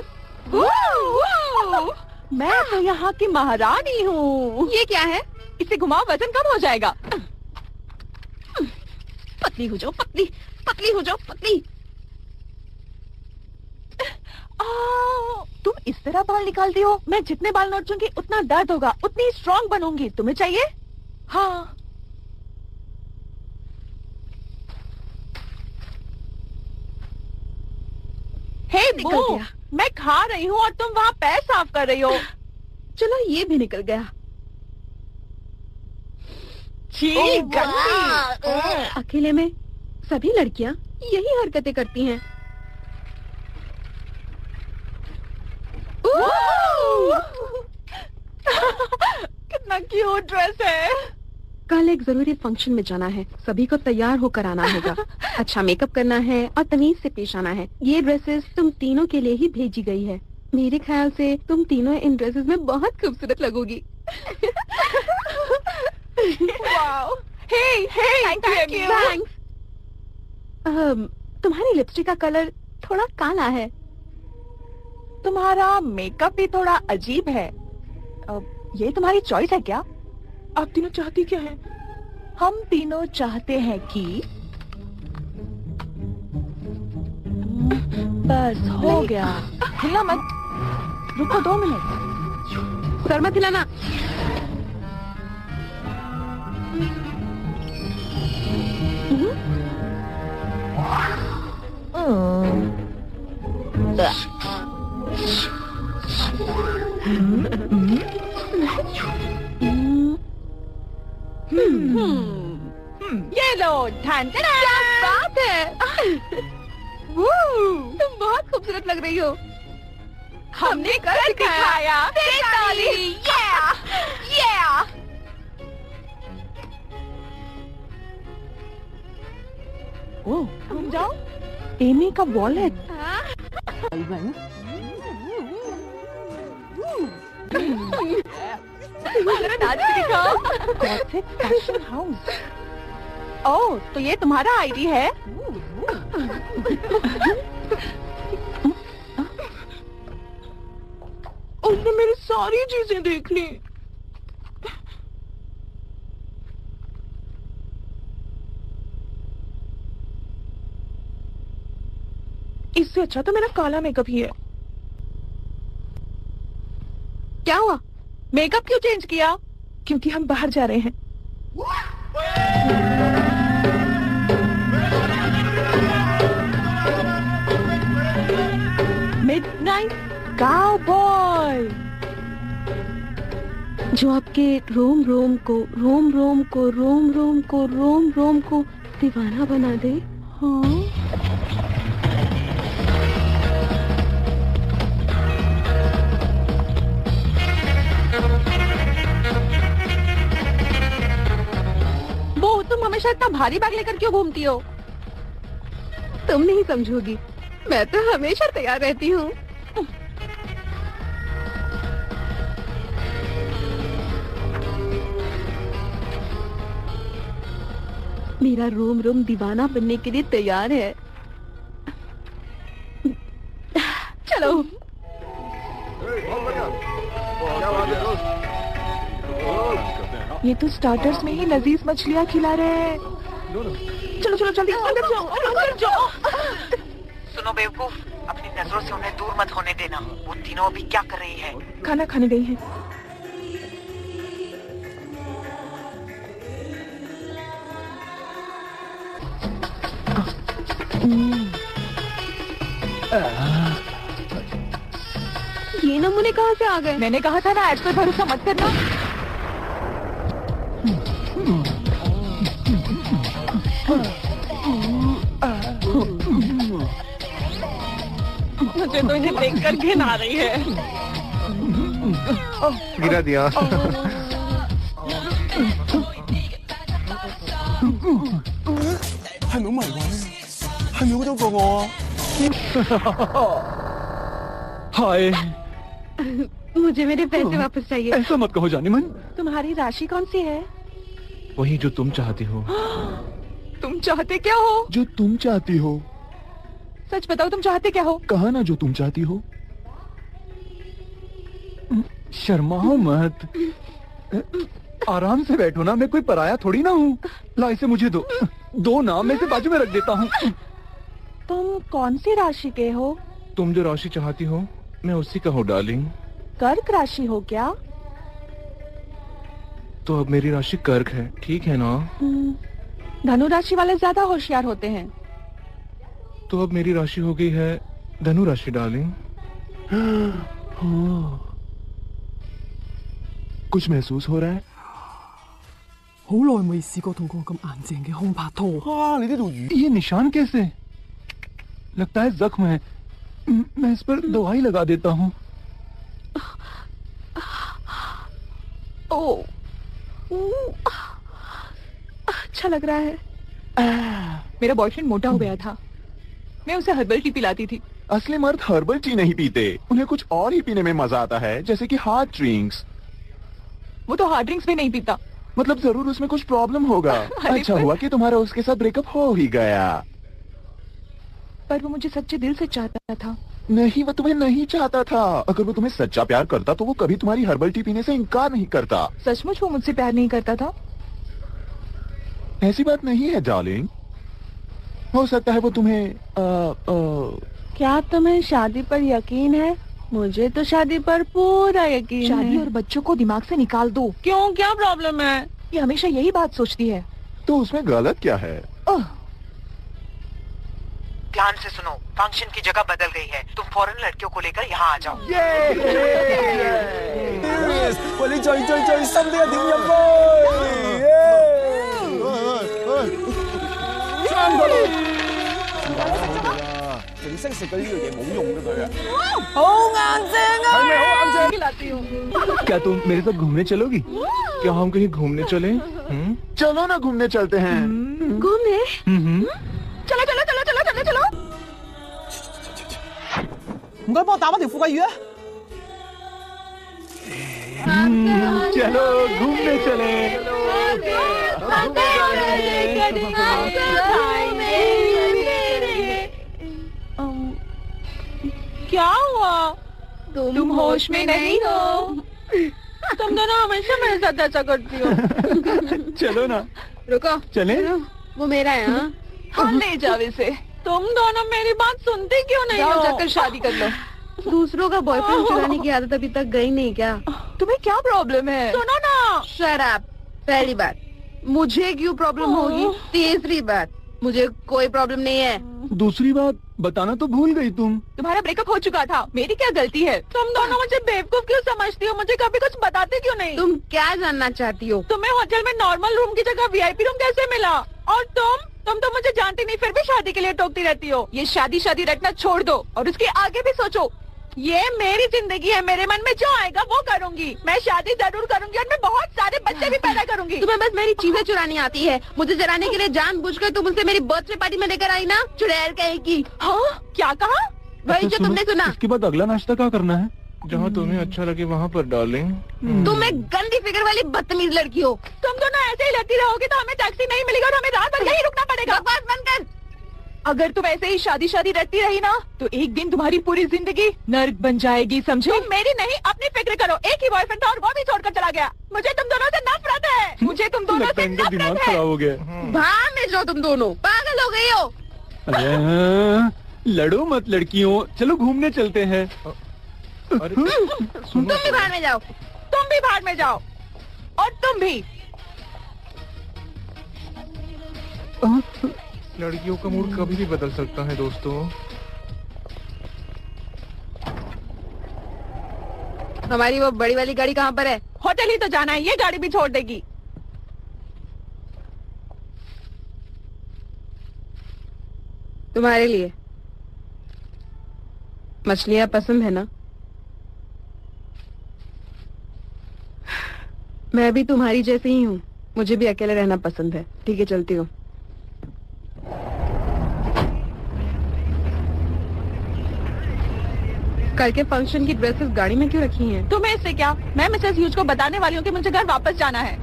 मैं तो यहाँ की महारानी हूँ। ये क्या है? इसे घुमाओ, वजन कम हो जाएगा। पतली हो जाओ, पतली पतली हो जाओ, पतली। तुम इस तरह बाल निकालती हो। मैं जितने बाल नोचूंगी उतना दर्द होगा, उतनी स्ट्रांग बनूंगी। तुम्हें चाहिए? हाँ। हे निकल वो, गया। मैं खा रही हूँ और तुम वहाँ पैर साफ कर रही हो। चलो ये भी निकल गया। छी, गंदी। अकेले में सभी लड़कियां यही हरकतें करती हैं। कितना क्यूट ड्रेस है। कल एक जरूरी फंक्शन में जाना है, सभी को तैयार होकर आना होगा। अच्छा मेकअप करना है और तमीज से पेश आना है। ये ड्रेसेस तुम तीनों के लिए ही भेजी गई है। मेरे ख्याल से तुम तीनों इन ड्रेसेस में बहुत खूबसूरत लगोगी। Wow, hey, thank you. Thanks. तुम्हारी लिपस्टिक का कलर थोड़ा काला है। तुम्हारा मेकअप भी थोड़ा अजीब है। ये तुम्हारी चॉइस है क्या? आप तीनों चाहती क्या है? हम तीनों चाहते हैं कि बस हो गया। हिलना मत, रुको 2 मिनट। सर मत हिलाना। ये लो, क्या बात है। तुम बहुत खूबसूरत लग रही हो। हमने कर दिखाया। ताली। ओह, तुम जाओ। एमी का वॉलेट। नाच के दिखाओ। Gothic fashion house. ओह, तो ये तुम्हारा आईडी है? उसने मेरी सारी चीजें देख ली। इससे अच्छा तो मेरा काला मेकअप ही है। क्या हुआ? मेकअप क्यों चेंज किया? क्योंकि हम बाहर जा रहे हैं। Midnight cowboy. जो आपके रोम रोम को दीवाना बना दे। हाँ? वो तुम हमेशा इतना भारी बैग लेकर क्यों घूमती हो? तुम नहीं समझोगी, मैं तो हमेशा तैयार रहती हूँ। मेरा रोम रोम दीवाना बनने के लिए तैयार है। चलो। ये तो स्टार्टर्स में ही लजीज मछलियाँ खिला रहे हैं। चलो चलो जल्दी अंदर जाओ, अंदर जाओ। सुनो बेवकूफ, अपनी नजरों से उन्हें दूर मत होने देना। वो तीनों अभी क्या कर रही है? खाना खाने गई है। ये नमूने कहाँ से आ गए? मैंने कहा था ना, एड्स पर भरोसा मत करना। मुझे तो इन्हें देखकर घिन आ रही है। गिरा दिया। हाय, मुझे मेरे पैसे वापस चाहिए। ऐसा मत कहो जानेमन। तुम्हारी राशि कौन सी है? वही जो तुम चाहती हो। तुम चाहते क्या हो? जो तुम चाहती हो। सच बताओ, तुम चाहते क्या हो? कहा ना जो तुम चाहती हो। शर्माओ मत, आराम से बैठो ना, मैं कोई पराया थोड़ी ना हूँ। ला इसे मुझे दो ना, मैं इसे बाजू में रख देता हूँ। तुम कौन सी राशि के हो? तुम जो राशि चाहती हो मैं उसी का हूँ डार्लिंग। कर्क राशि हो क्या? तो अब मेरी राशि कर्क है, ठीक है ना? धनु राशि वाले ज्यादा होशियार होते हैं। तो अब मेरी राशि हो गई है धनु राशि डार्लिंग। कुछ महसूस हो रहा है? 好耐未試過同個咁硬淨嘅空拍拖。 ये निशान कैसे? लगता है जख्म है। मैं इस पर दवाई लगा देता हूँ। ओह, अच्छा लग रहा है। मेरा बॉयफ्रेंड मोटा हो गया था, मैं उसे हर्बल टी पिलाती थी। असली मर्द हर्बल टी नहीं पीते, उन्हें कुछ और ही पीने में मजा आता है, जैसे कि हार्ड ड्रिंक्स। वो तो हार्ड ड्रिंक्स भी नहीं पीता। मतलब जरूर उसमें कुछ प्रॉब्लम होगा। अच्छा हुआ कि तुम्हारा उसके साथ ब्रेकअप हो ही गया। पर वो मुझे सच्चे दिल से चाहता था। नहीं, वो तुम्हें नहीं चाहता था। अगर वो तुम्हें सच्चा प्यार करता तो वो कभी तुम्हारी हर्बल टी पीने से इनकार नहीं करता। सचमुच वो मुझसे प्यार नहीं करता था? ऐसी बात नहीं है डार्लिंग, हो सकता है वो तुम्हें क्या तुम्हें शादी पर यकीन है? मुझे तो शादी पर पूरा यकीन है। शादी और बच्चों को दिमाग से निकाल दो। क्यों, क्या प्रॉब्लम है? ये हमेशा यही बात सोचती है। तो उसमें गलत क्या है? ध्यान से सुनो, फंक्शन की जगह बदल गई है, तुम फौरन लड़कियों को लेकर यहाँ आ जाओ। 喂，你最新呢一點入杯，三個啦！唔識食嗰啲嘢冇用嘅佢啊！好硬正啊！係咪好硬正？ खिलाती हूँ। क्या तुम मेरे साथ घूमने चलोगी? क्या हम कहीं घूमने चले? चलो ना घूमने चलते हैं। घूमने? चलो चलो चलो चलो चलो चलो। 唔該，幫我打返條富貴魚啊！ चलो घूमने चले। क्या हुआ? तुम होश में नहीं हो? तुम दोनों हमेशा मेरे साथ ऐसा करती हो। चलो ना। रुको, चले? वो मेरा है। हाँ, हाँ, ले जाओ इसे। तुम दोनों मेरी बात सुनते क्यों नहीं हो? जाकर शादी कर लो। दूसरों का बॉयफ्रेंड चुराने की आदत अभी तक गई नहीं क्या? तुम्हें क्या प्रॉब्लम है? सुनो ना। शराब पहली बात, मुझे क्यों प्रॉब्लम होगी? तीसरी बात, मुझे कोई प्रॉब्लम नहीं है। दूसरी बात बताना तो भूल गई तुम। तुम्हारा ब्रेकअप हो चुका था, मेरी क्या गलती है? तुम दोनों मुझे बेवकूफ क्यों समझती हो? मुझे कभी कुछ बताते क्यों नहीं? तुम क्या जानना चाहती हो? तुम्हें होटल में नॉर्मल रूम की जगह वीआईपी रूम कैसे मिला? और तुम तो मुझे जानती नहीं, फिर भी शादी के लिए टोकती रहती हो। ये शादी रटना छोड़ दो और उसके आगे भी सोचो। ये मेरी जिंदगी है, मेरे मन में जो आएगा वो करूंगी। मैं शादी जरूर करूंगी और मैं बहुत सारे बच्चे भी पैदा करूंगी। तुम्हें बस मेरी चीजें चुरानी आती है। मुझे जराने के लिए जानबूझकर तुम मुझसे मेरी बर्थडे पार्टी में लेकर आई ना, चुड़ैल कहेगी। हाँ, क्या कहा? वही जो तुमने सुना। इसके बाद अगला नाश्ता क्या करना है? जहाँ तुम्हें अच्छा लगे वहाँ पर डार्लिंग। तुम एक गंदी फिगर वाली बदतमीज लड़की हो। तुम दोनों ऐसे ही लड़ती रहोगे तो हमें टैक्सी नहीं मिलेगा और हमें रात भर यहीं रुकना पड़ेगा। बकवास बंद कर। अगर तुम ऐसे ही शादी रटती रही ना तो एक दिन तुम्हारी पूरी जिंदगी नर्क बन जाएगी, समझो? तुम मेरी नहीं अपनी फिक्र करो। एक ही बॉयफ्रेंड था और वो भी छोड़कर चला गया। मुझे तुम दोनों से नफरत है। मुझे तुम दोनों से दिमाग नफरत है। खराब हो गया। भाग में जाओ, तुम दोनों पागल हो गई हो। अरे लड़ो मत लड़कियों, चलो घूमने चलते हैं। अरे तुम भी भाड़ में जाओ। तुम भी भाड़ में जाओ और तुम भी। लड़कियों का मूड कभी भी बदल सकता है दोस्तों। हमारी वो बड़ी वाली गाड़ी कहाँ पर है? होटल ही तो जाना है, ये गाड़ी भी छोड़ देगी। तुम्हारे लिए। मछलियाँ पसंद है ना? मैं भी तुम्हारी जैसे ही हूँ, मुझे भी अकेले रहना पसंद है। ठीक है, चलती हूँ। कल के फंक्शन की ड्रेसेस गाड़ी में क्यों रखी हैं? तुम्हें इससे क्या? मैं मिसेस ह्यूज को बताने वाली हूँ कि मुझे घर वापस जाना है।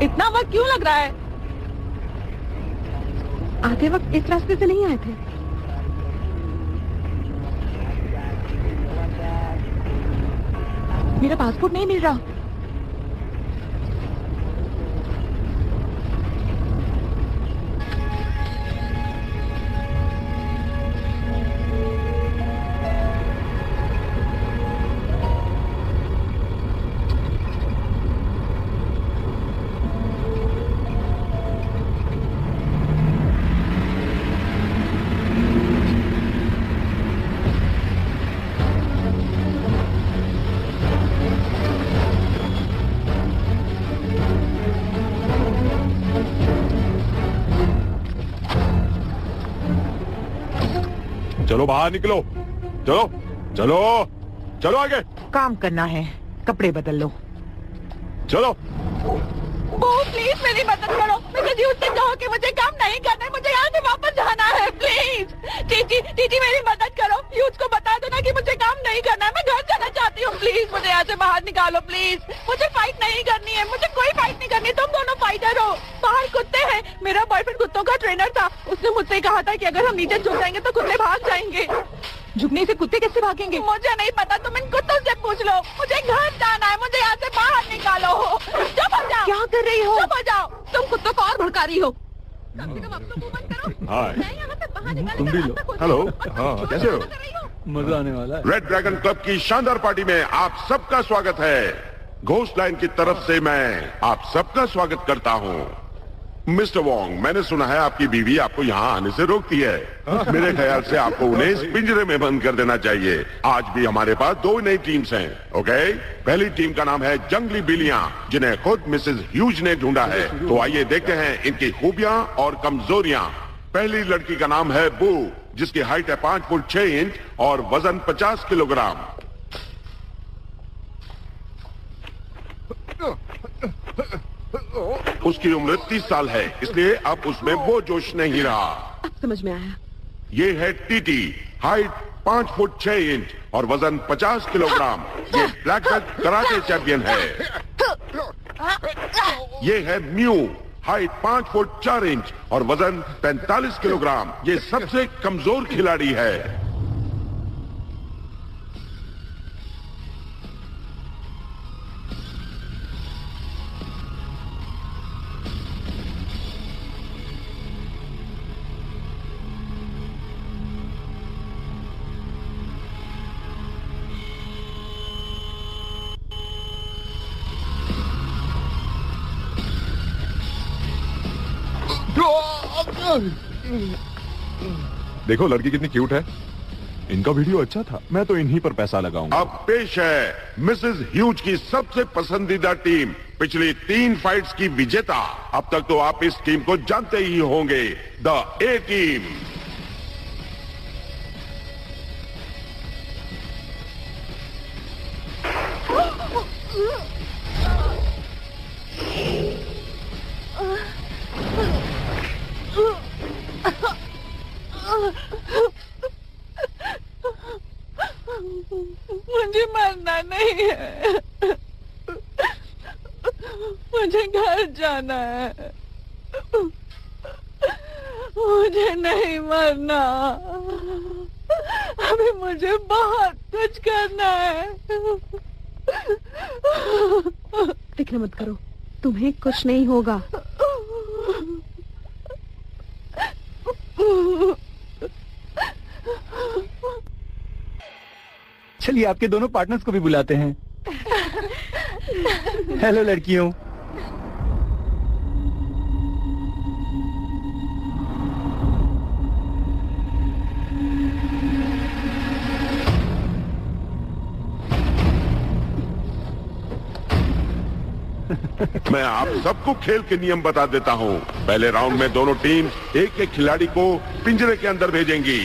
इतना वक्त क्यों लग रहा है? आते वक्त इस रास्ते से नहीं आए थे। मेरा पासपोर्ट नहीं मिल रहा। चलो बाहर निकलो, चलो चलो चलो आगे। काम करना है, कपड़े बदल लो। चलो। प्लीज मेरी मदद करो। मुझे ह्यूज से कहो कि मुझे काम नहीं करना है, मुझे यहाँ से वापस जाना है। प्लीज टीटी मेरी मदद करो। ह्यूज को बता दो ना कि मुझे काम नहीं करना है, मैं घर जाना चाहती हूँ। प्लीज मुझे यहाँ से बाहर निकालो। प्लीज मुझे फाइट नहीं करनी है, मुझे कोई फाइट नहीं करनी। तुम दोनों फाइटर हो। बाहर कुत्ते हैं। मेरा बॉयफ्रेंड कुत्तों का ट्रेनर था। उसने मुझसे कहा था कि अगर हम नीचे झुक जाएंगे तो कुत्ते भाग जाएंगे। झुकने से कुत्ते कैसे भागेंगे? मुझे नहीं पता, तुम इन कुत्तों से पूछ लो। मुझे घर जाना है, मुझे यहाँ से बाहर निकालो। चुप हो जाओ। क्या कर रही हो? चुप हो जाओ। तुम कुत्तों को और भड़का रही हो। हाय, तुम भी लो। हेलो, हाँ कैसे हो? मजा आने वाला है। रेड ड्रैगन क्लब की शानदार पार्टी में आप सबका स्वागत है। घोस्ट लाइन की तरफ से मैं आप सबका स्वागत करता हूँ। मिस्टर वोंग, मैंने सुना है आपकी बीवी आपको यहाँ आने से रोकती है। मेरे ख्याल से आपको उन्हें इस पिंजरे में बंद कर देना चाहिए। आज भी हमारे पास 2 नई टीम्स हैं। ओके, पहली टीम का नाम है जंगली बिल्लियाँ, जिन्हें खुद मिसेस ह्यूज ने ढूंढा है। तो आइए देखते हैं इनकी खूबियाँ और कमजोरियाँ। पहली लड़की का नाम है बू, जिसकी हाइट है 5 फुट 6 इंच और वजन 50 किलोग्राम। उसकी उम्र 30 साल है, इसलिए अब उसमें वो जोश नहीं रहा। अब समझ में आया। ये है टीटी, हाइट 5 फुट 6 इंच और वजन 50 किलोग्राम। ये ब्लैक बेल्ट कराटे चैंपियन है। ये है म्यू, हाइट 5 फुट 4 इंच और वजन 45 किलोग्राम। ये सबसे कमजोर खिलाड़ी है। देखो लड़की कितनी क्यूट है। इनका वीडियो अच्छा था, मैं तो इन्हीं पर पैसा लगाऊंगा। अब पेश है मिसेस ह्यूज की सबसे पसंदीदा टीम, पिछली 3 फाइट्स की विजेता। अब तक तो आप इस टीम को जानते ही होंगे, द ए टीम। मुझे मरना नहीं है, मुझे घर जाना है। मुझे नहीं मरना, अभी मुझे बहुत कुछ करना है। फिक्र मत करो, तुम्हें कुछ नहीं होगा। चलिए आपके दोनों पार्टनर्स को भी बुलाते हैं। हेलो लड़कियों। मैं आप सबको खेल के नियम बता देता हूँ। पहले राउंड में दोनों टीम एक एक खिलाड़ी को पिंजरे के अंदर भेजेंगी।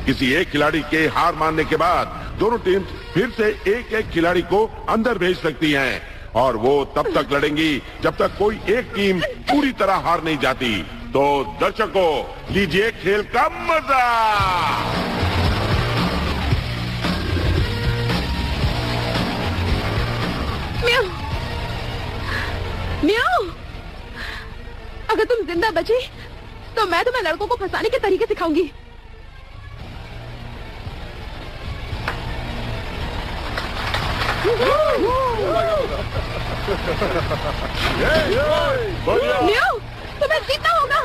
किसी एक खिलाड़ी के हार मानने के बाद दोनों टीम फिर से एक एक खिलाड़ी को अंदर भेज सकती हैं और वो तब तक लड़ेंगी जब तक कोई एक टीम पूरी तरह हार नहीं जाती। तो दर्शकों, लीजिए खेल का मजा। म्याऊ, अगर तुम जिंदा बची तो मैं तुम्हें लड़कों को फंसाने के तरीके सिखाऊंगी। म्याऊ, तुम्हें जीतना होगा।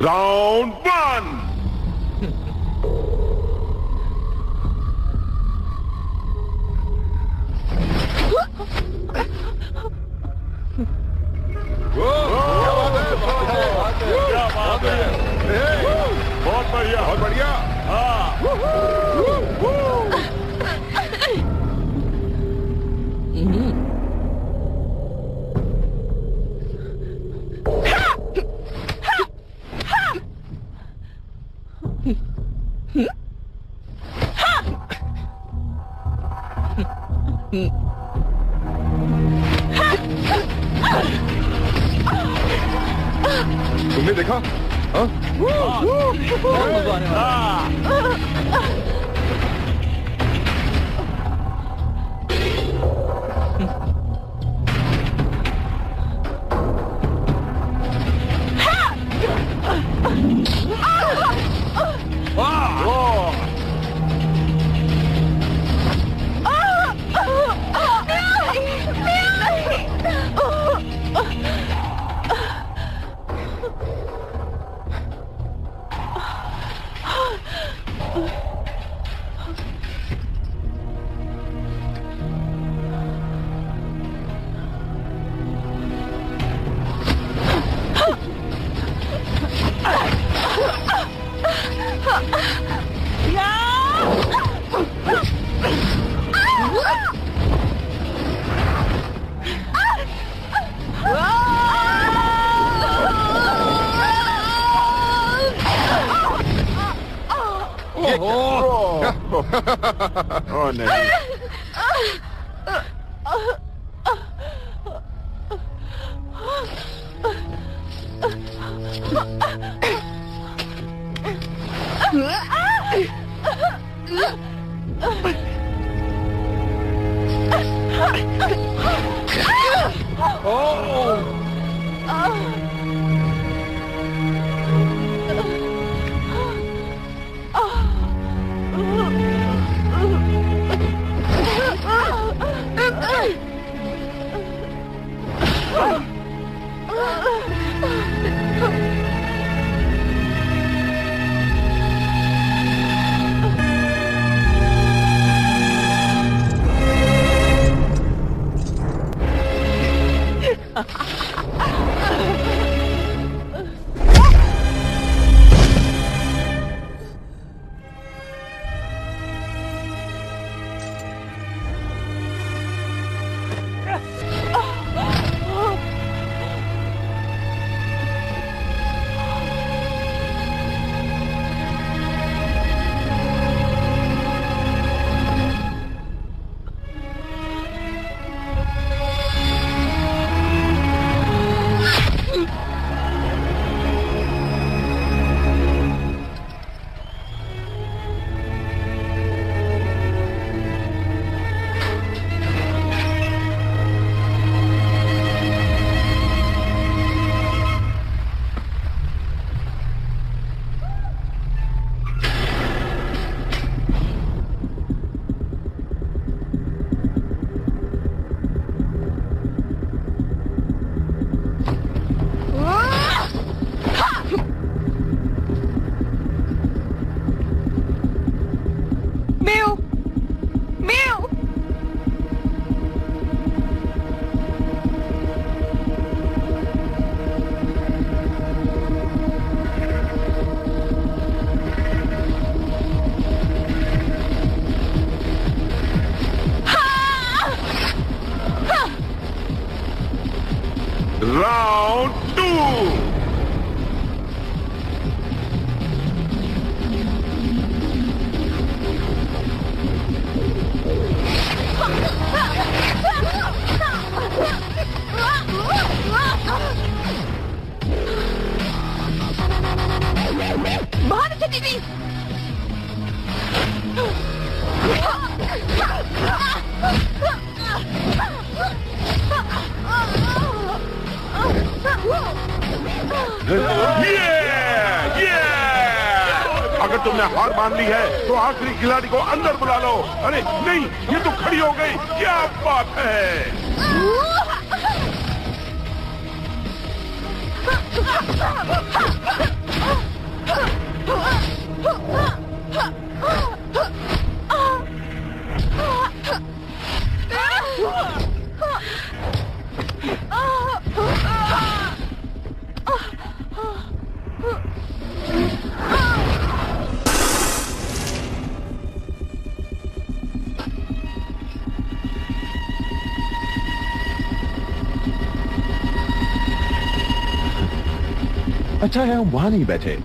राउंड 1। बहुत बढ़िया, बहुत बढ़िया। तुमने देखा? हाँ? Oh, नहीं। राउंड 2। बाहर नीचे दीदी। अगर तुमने हार मान ली है तो आखिरी खिलाड़ी को अंदर बुला लो। अरे नहीं, ये तो खड़ी हो गई, क्या बात है। अच्छा है हम वहां नहीं बैठे।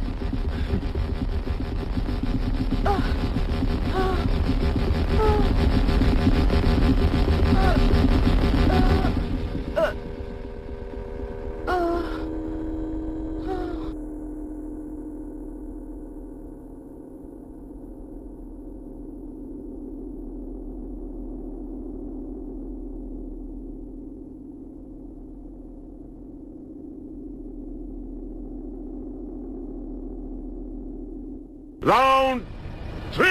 राउंड 3।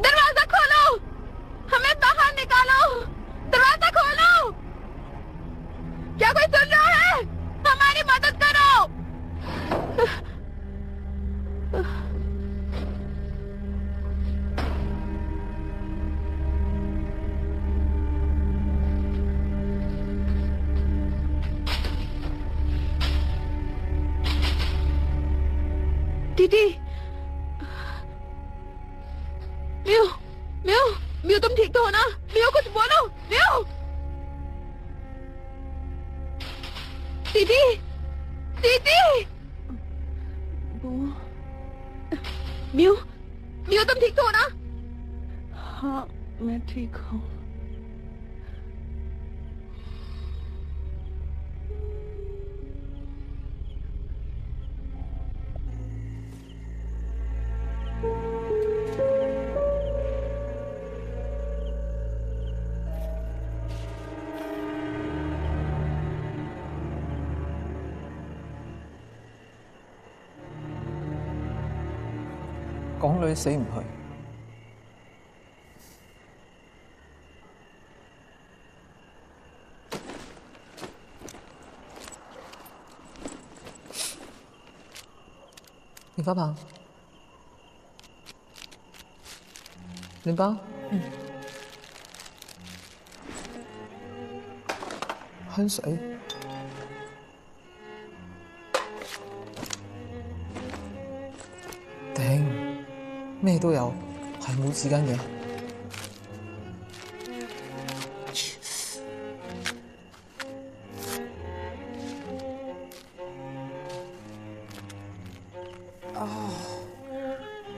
दरवाजा खोलो, हमें बाहर निकालो, दरवाजा खोलो। क्या कोई सुन रहा है? हमारी मदद करो। दीदी, म्यू, म्यू, म्यू तुम ठीक तो हो ना? म्यू कुछ बोलो, म्यू। दीदी, दीदी, म्यू, म्यू तुम ठीक तो हो ना? हाँ, मैं ठीक हूँ।港女死唔去。棉花棒，暖包，香水，頂，咩都有，係冇紙巾嘅。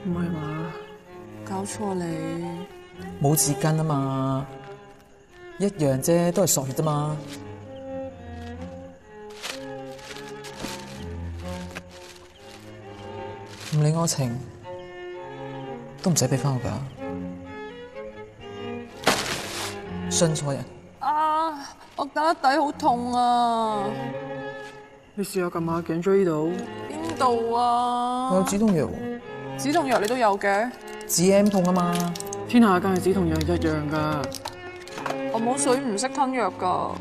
唔係嘛？搞錯你？冇紙巾啊嘛，一樣啫，都係索血啫嘛。唔理我情，都唔使俾翻我㗎。信錯人。啊！我打底好痛啊！你試下撳下頸椎度。邊度啊？我有止痛藥喎。止痛藥你都有嘅？止 M 痛啊嘛。天下間嘅止痛藥一樣㗎。我冇水唔識吞藥㗎。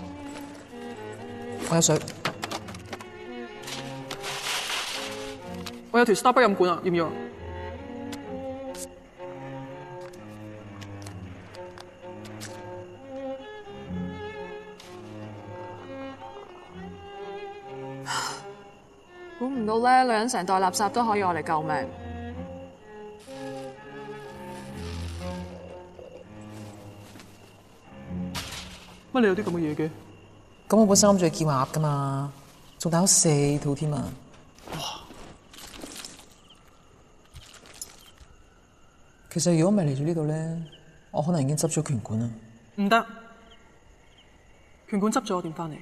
我有水。我有條 Starbucks 飲管啊，要唔要啊？估唔到咧，女人成袋垃圾都可以攞嚟救命。乜你有啲咁嘅嘢嘅？咁我本身諗住去叫鴨㗎嘛，仲帶咗4套添啊！哇！其實如果唔係嚟咗呢度咧，我可能已經執咗拳館啦。唔得，拳館執咗我點翻嚟？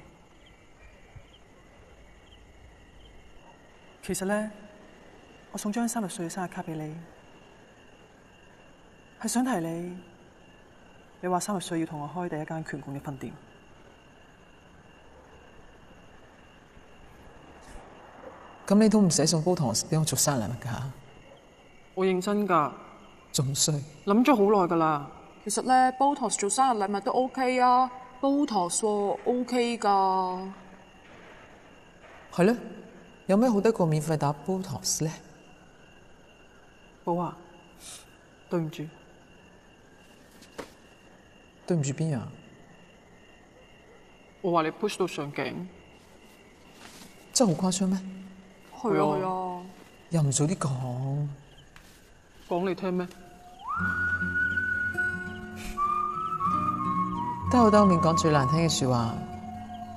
其實咧，我送張3日歲嘅生日卡俾你，係想提你。你話3日歲要同我開第一間拳館嘅分店，咁你都唔使送煲糖俾我做生日禮物㗎？我認真㗎。仲衰，諗咗好耐㗎啦。其實咧，Botox 做生日禮物都 OK 啊，Botox 喎 OK 㗎。係咧，有咩好得過免費打 Botox 咧？寶啊，對唔住。對唔住邊樣？我話你 push 到上頸，真係好誇張咩？係啊係啊，又唔早啲講，講你聽咩？兜口兜面講最難聽嘅説話，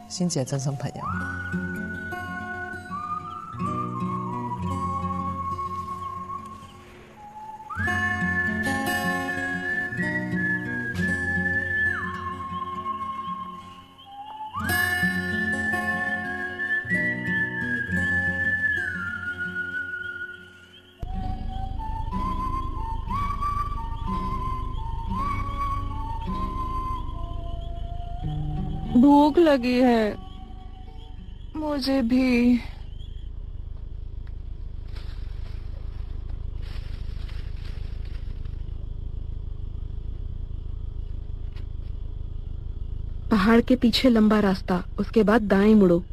先至係真心朋友。भूख लगी है मुझे भी। पहाड़ के पीछे लंबा रास्ता, उसके बाद दाएं मुड़ो।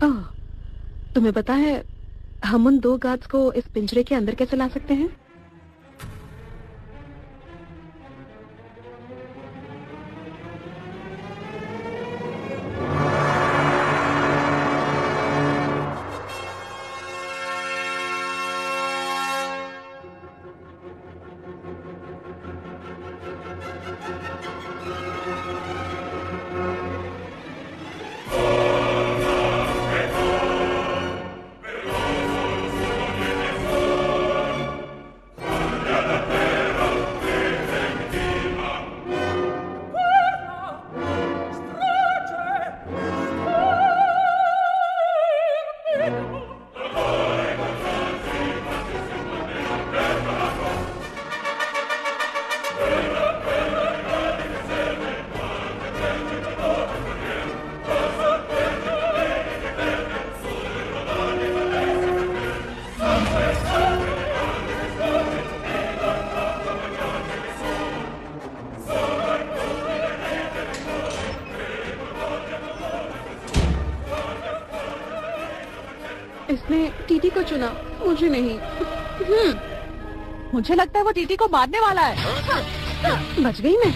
ओह, तुम्हें पता है हम उन 2 गार्ड्स को इस पिंजरे के अंदर कैसे ला सकते हैं? इसने टीटी को चुना, मुझे नहीं। मुझे लगता है वो टीटी को मारने वाला है। बच गई मैं।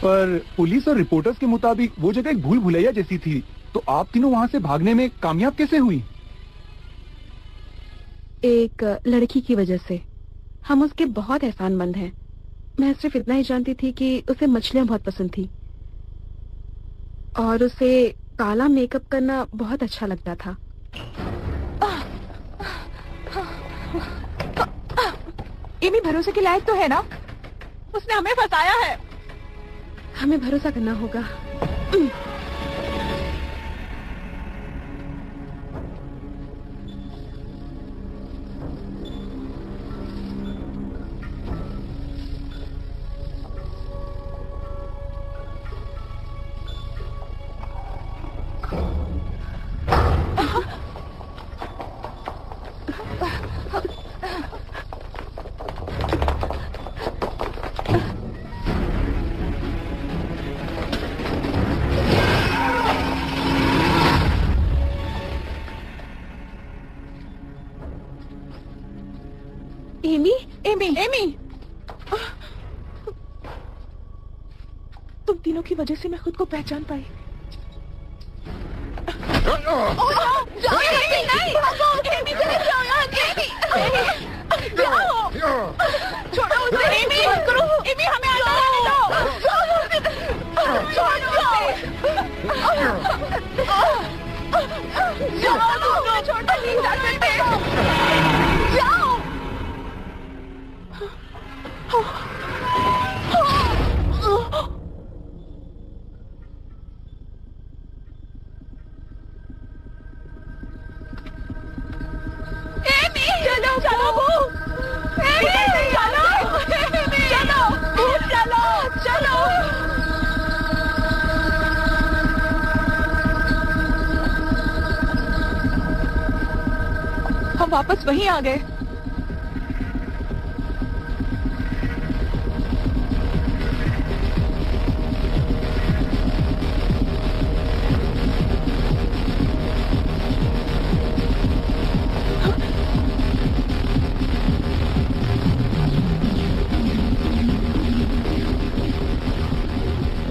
पर पुलिस और रिपोर्टर्स के मुताबिक वो जगह एक भूल भुलैया जैसी थी, तो आप तीनों वहाँ से भागने में कामयाब कैसे हुई? एक लड़की की वजह से। हम उसके बहुत एहसानमंद हैं। मैं सिर्फ इतना ही जानती थी कि उसे मछलियाँ बहुत पसंद थी और उसे काला मेकअप करना बहुत अच्छा लगता था। एमी भरोसे के लायक तो है ना? उसने हमें फंसाया है। हमें भरोसा करना होगा। एमी, तुम तीनों की वजह से मैं खुद को पहचान पाई। छोड़ो उसे। एमी, हमें आने दो। छोड़ो नहीं जा सकते। जाओ। हम वापस वहीं आ गए।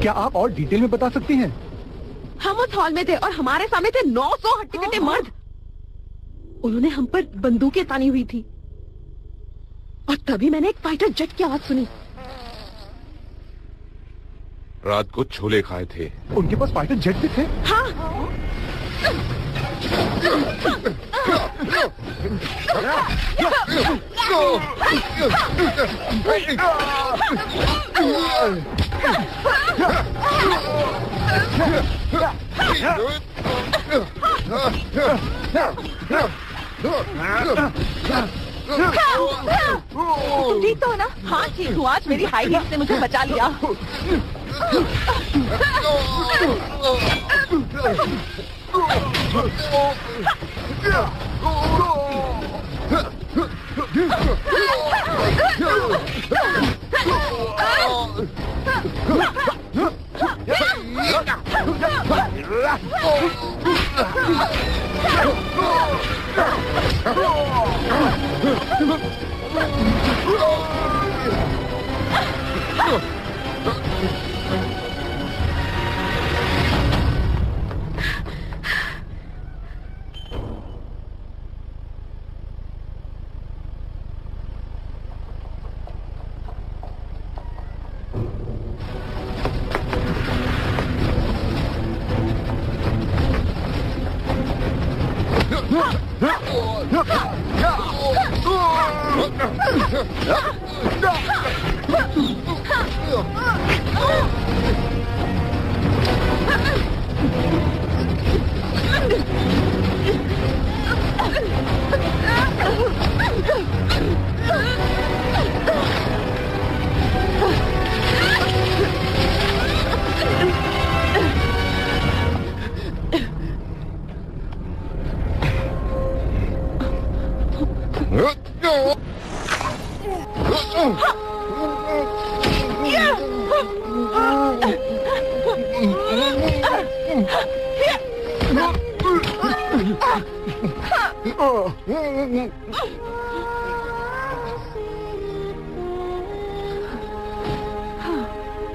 क्या आप और डिटेल में बता सकती हैं? हम उस हॉल में थे और हमारे सामने थे 900 हट्टे-कट्टे मर्द। उन्होंने हम पर बंदूकें तानी हुई थी और तभी मैंने एक फाइटर जेट की आवाज सुनी। रात को छोले खाए थे। उनके पास फाइटर जेट भी थे? हाँ। ठीक तो हो ना? हाँ ठीक हूँ। आज मेरी हाई हील से मुझे बचा लिया।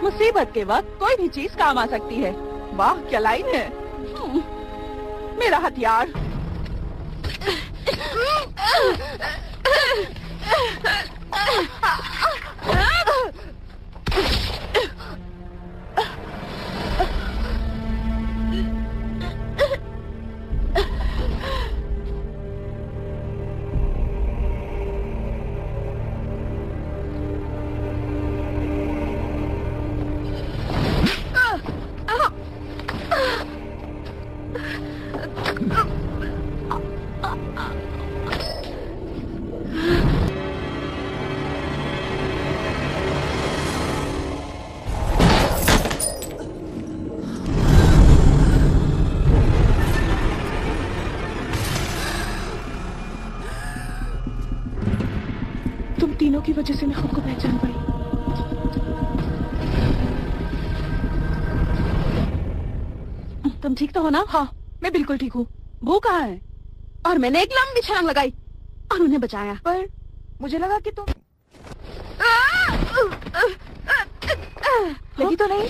मुसीबत के वक्त कोई भी चीज काम आ सकती है। वाह क्या लाइन है। मेरा हथियार। तीनों की वजह से मैं खुद को पहचान पाई। तुम ठीक तो हो ना? हाँ, मैं बिल्कुल ठीक हूँ। वो कहाँ है? और मैंने एक लंबी छलांग लगाई और उन्हें बचाया। पर मुझे लगा कि तुम लगी तो नहीं?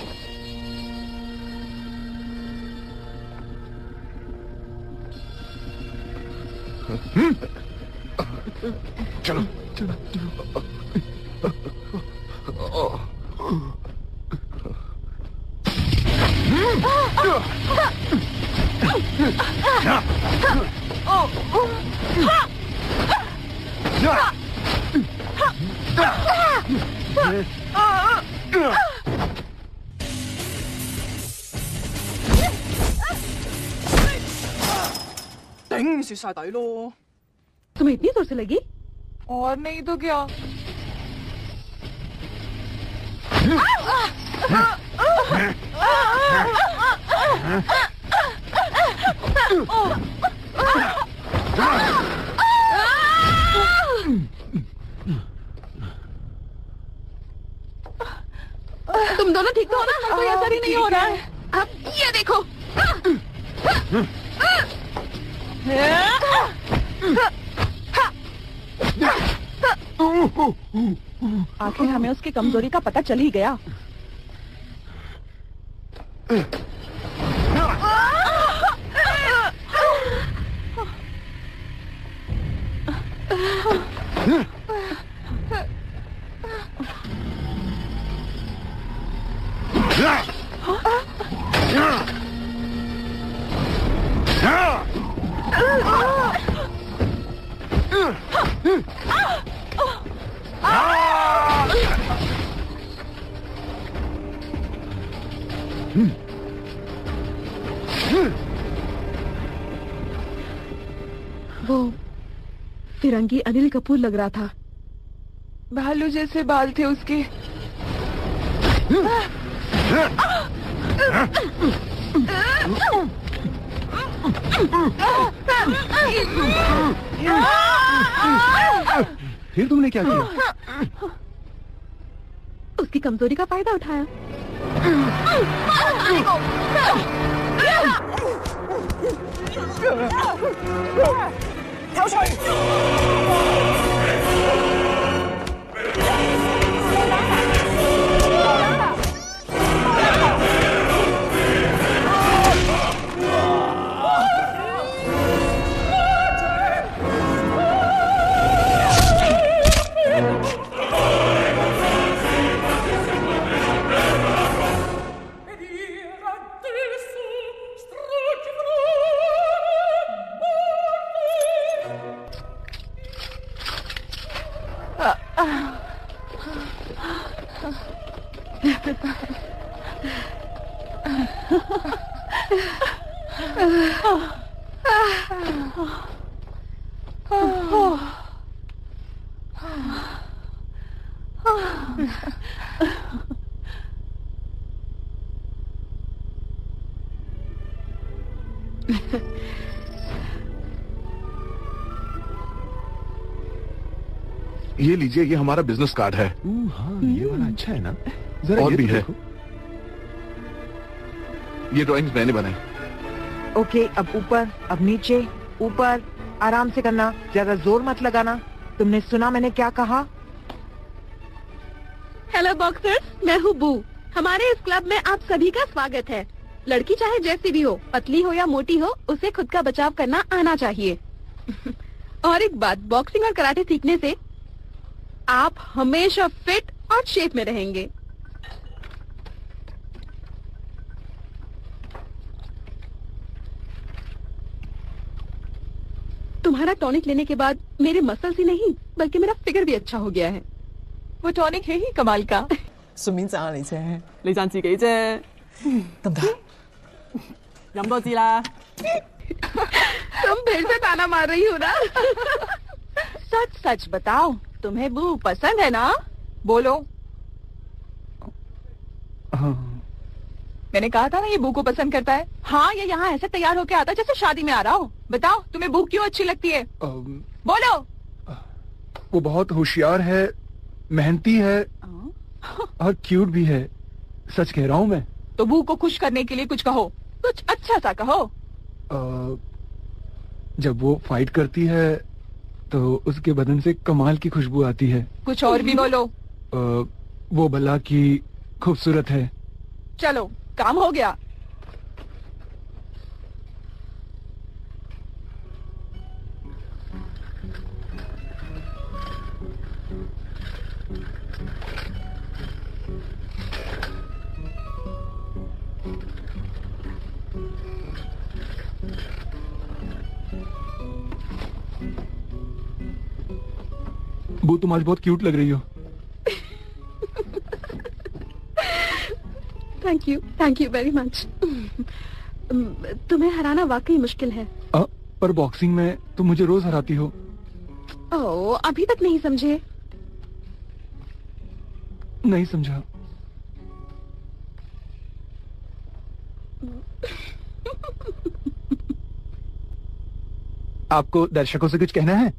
चलो चलो頂，蝕晒底咯。 तुम्हें इतनी जोर से लगी? और नहीं तो क्या। तुम दोनों ठीक तो हो ना? कोई असर ही नहीं हो रहा है। अब ये देखो। आखिर हमें उसकी कमजोरी का पता चल ही गया। वो फिरंगी अनिल कपूर लग रहा था। भालू जैसे बाल थे उसके। फिर तुमने क्या किया? उसकी कमजोरी का फायदा उठाया। ये लीजिए, ये हमारा बिजनेस कार्ड है। हाँ, ये वाला अच्छा है ना? जरा और ये भी तो है। देखो। ये ड्राइंग्स मैंने बनाई। ओके, अब ऊपर, अब नीचे, ऊपर, आराम से करना, ज्यादा जोर मत लगाना। तुमने सुना मैंने क्या कहा? हेलो बॉक्सर्स, मैं हूँ बू। हमारे इस क्लब में आप सभी का स्वागत है। लड़की चाहे जैसी भी हो, पतली हो या मोटी हो, उसे खुद का बचाव करना आना चाहिए। और एक बात, बॉक्सिंग और कराटे सीखने से आप हमेशा फिट और शेप में रहेंगे। तुम्हारा टॉनिक लेने के बाद मेरे मसल्स ही नहीं बल्कि मेरा फिगर भी अच्छा हो गया है। वो टॉनिक है ही कमाल का। 順便讚下你啫，你讚自己啫，得唔得？飲多支啦。 तुम फिर से ताना मार रही हो ना? सच सच बताओ, तुम्हें बू पसंद है ना? बोलो। हाँ। मैंने कहा था ना ये बू को पसंद करता है। हाँ, ये यहाँ ऐसे तैयार होके आता है जैसे शादी में आ रहा हो। बताओ, तुम्हें बू क्यों अच्छी लगती है? बोलो। वो बहुत होशियार है, मेहनती है और क्यूट भी है। सच कह रहा हूँ मैं। तो बू को खुश करने के लिए कुछ कहो, कुछ अच्छा सा कहो। जब वो फाइट करती है तो उसके बदन से कमाल की खुशबू आती है। कुछ और भी बोलो। वो भला की खूबसूरत है। चलो, काम हो गया। वो तुम आज बहुत क्यूट लग रही हो। Thank you very much. तुम्हें हराना वाकई मुश्किल है। पर बॉक्सिंग में तुम मुझे रोज हराती हो। ओह, अभी तक नहीं समझे? नहीं समझा। आपको दर्शकों से कुछ कहना है?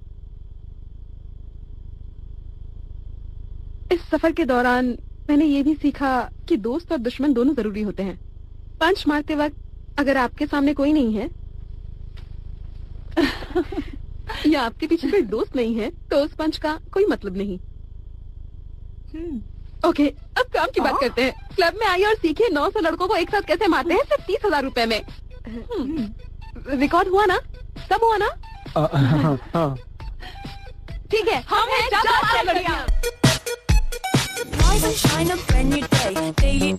इस सफर के दौरान मैंने ये भी सीखा कि दोस्त और दुश्मन दोनों जरूरी होते हैं। पंच मारते वक्त अगर आपके सामने कोई नहीं है या आपके पीछे कोई दोस्त नहीं है तो उस पंच का कोई मतलब नहीं। ओके, अब काम की बात करते हैं। क्लब में आइए और सीखिए 900 लड़कों को एक साथ कैसे मारते हैं सिर्फ 30,000 रुपए में। रिकॉर्ड हुआ ना? सब हुआ ना? ठीक है, हम हैं चार लड़कियां। Rise and shine a brand new day. Daily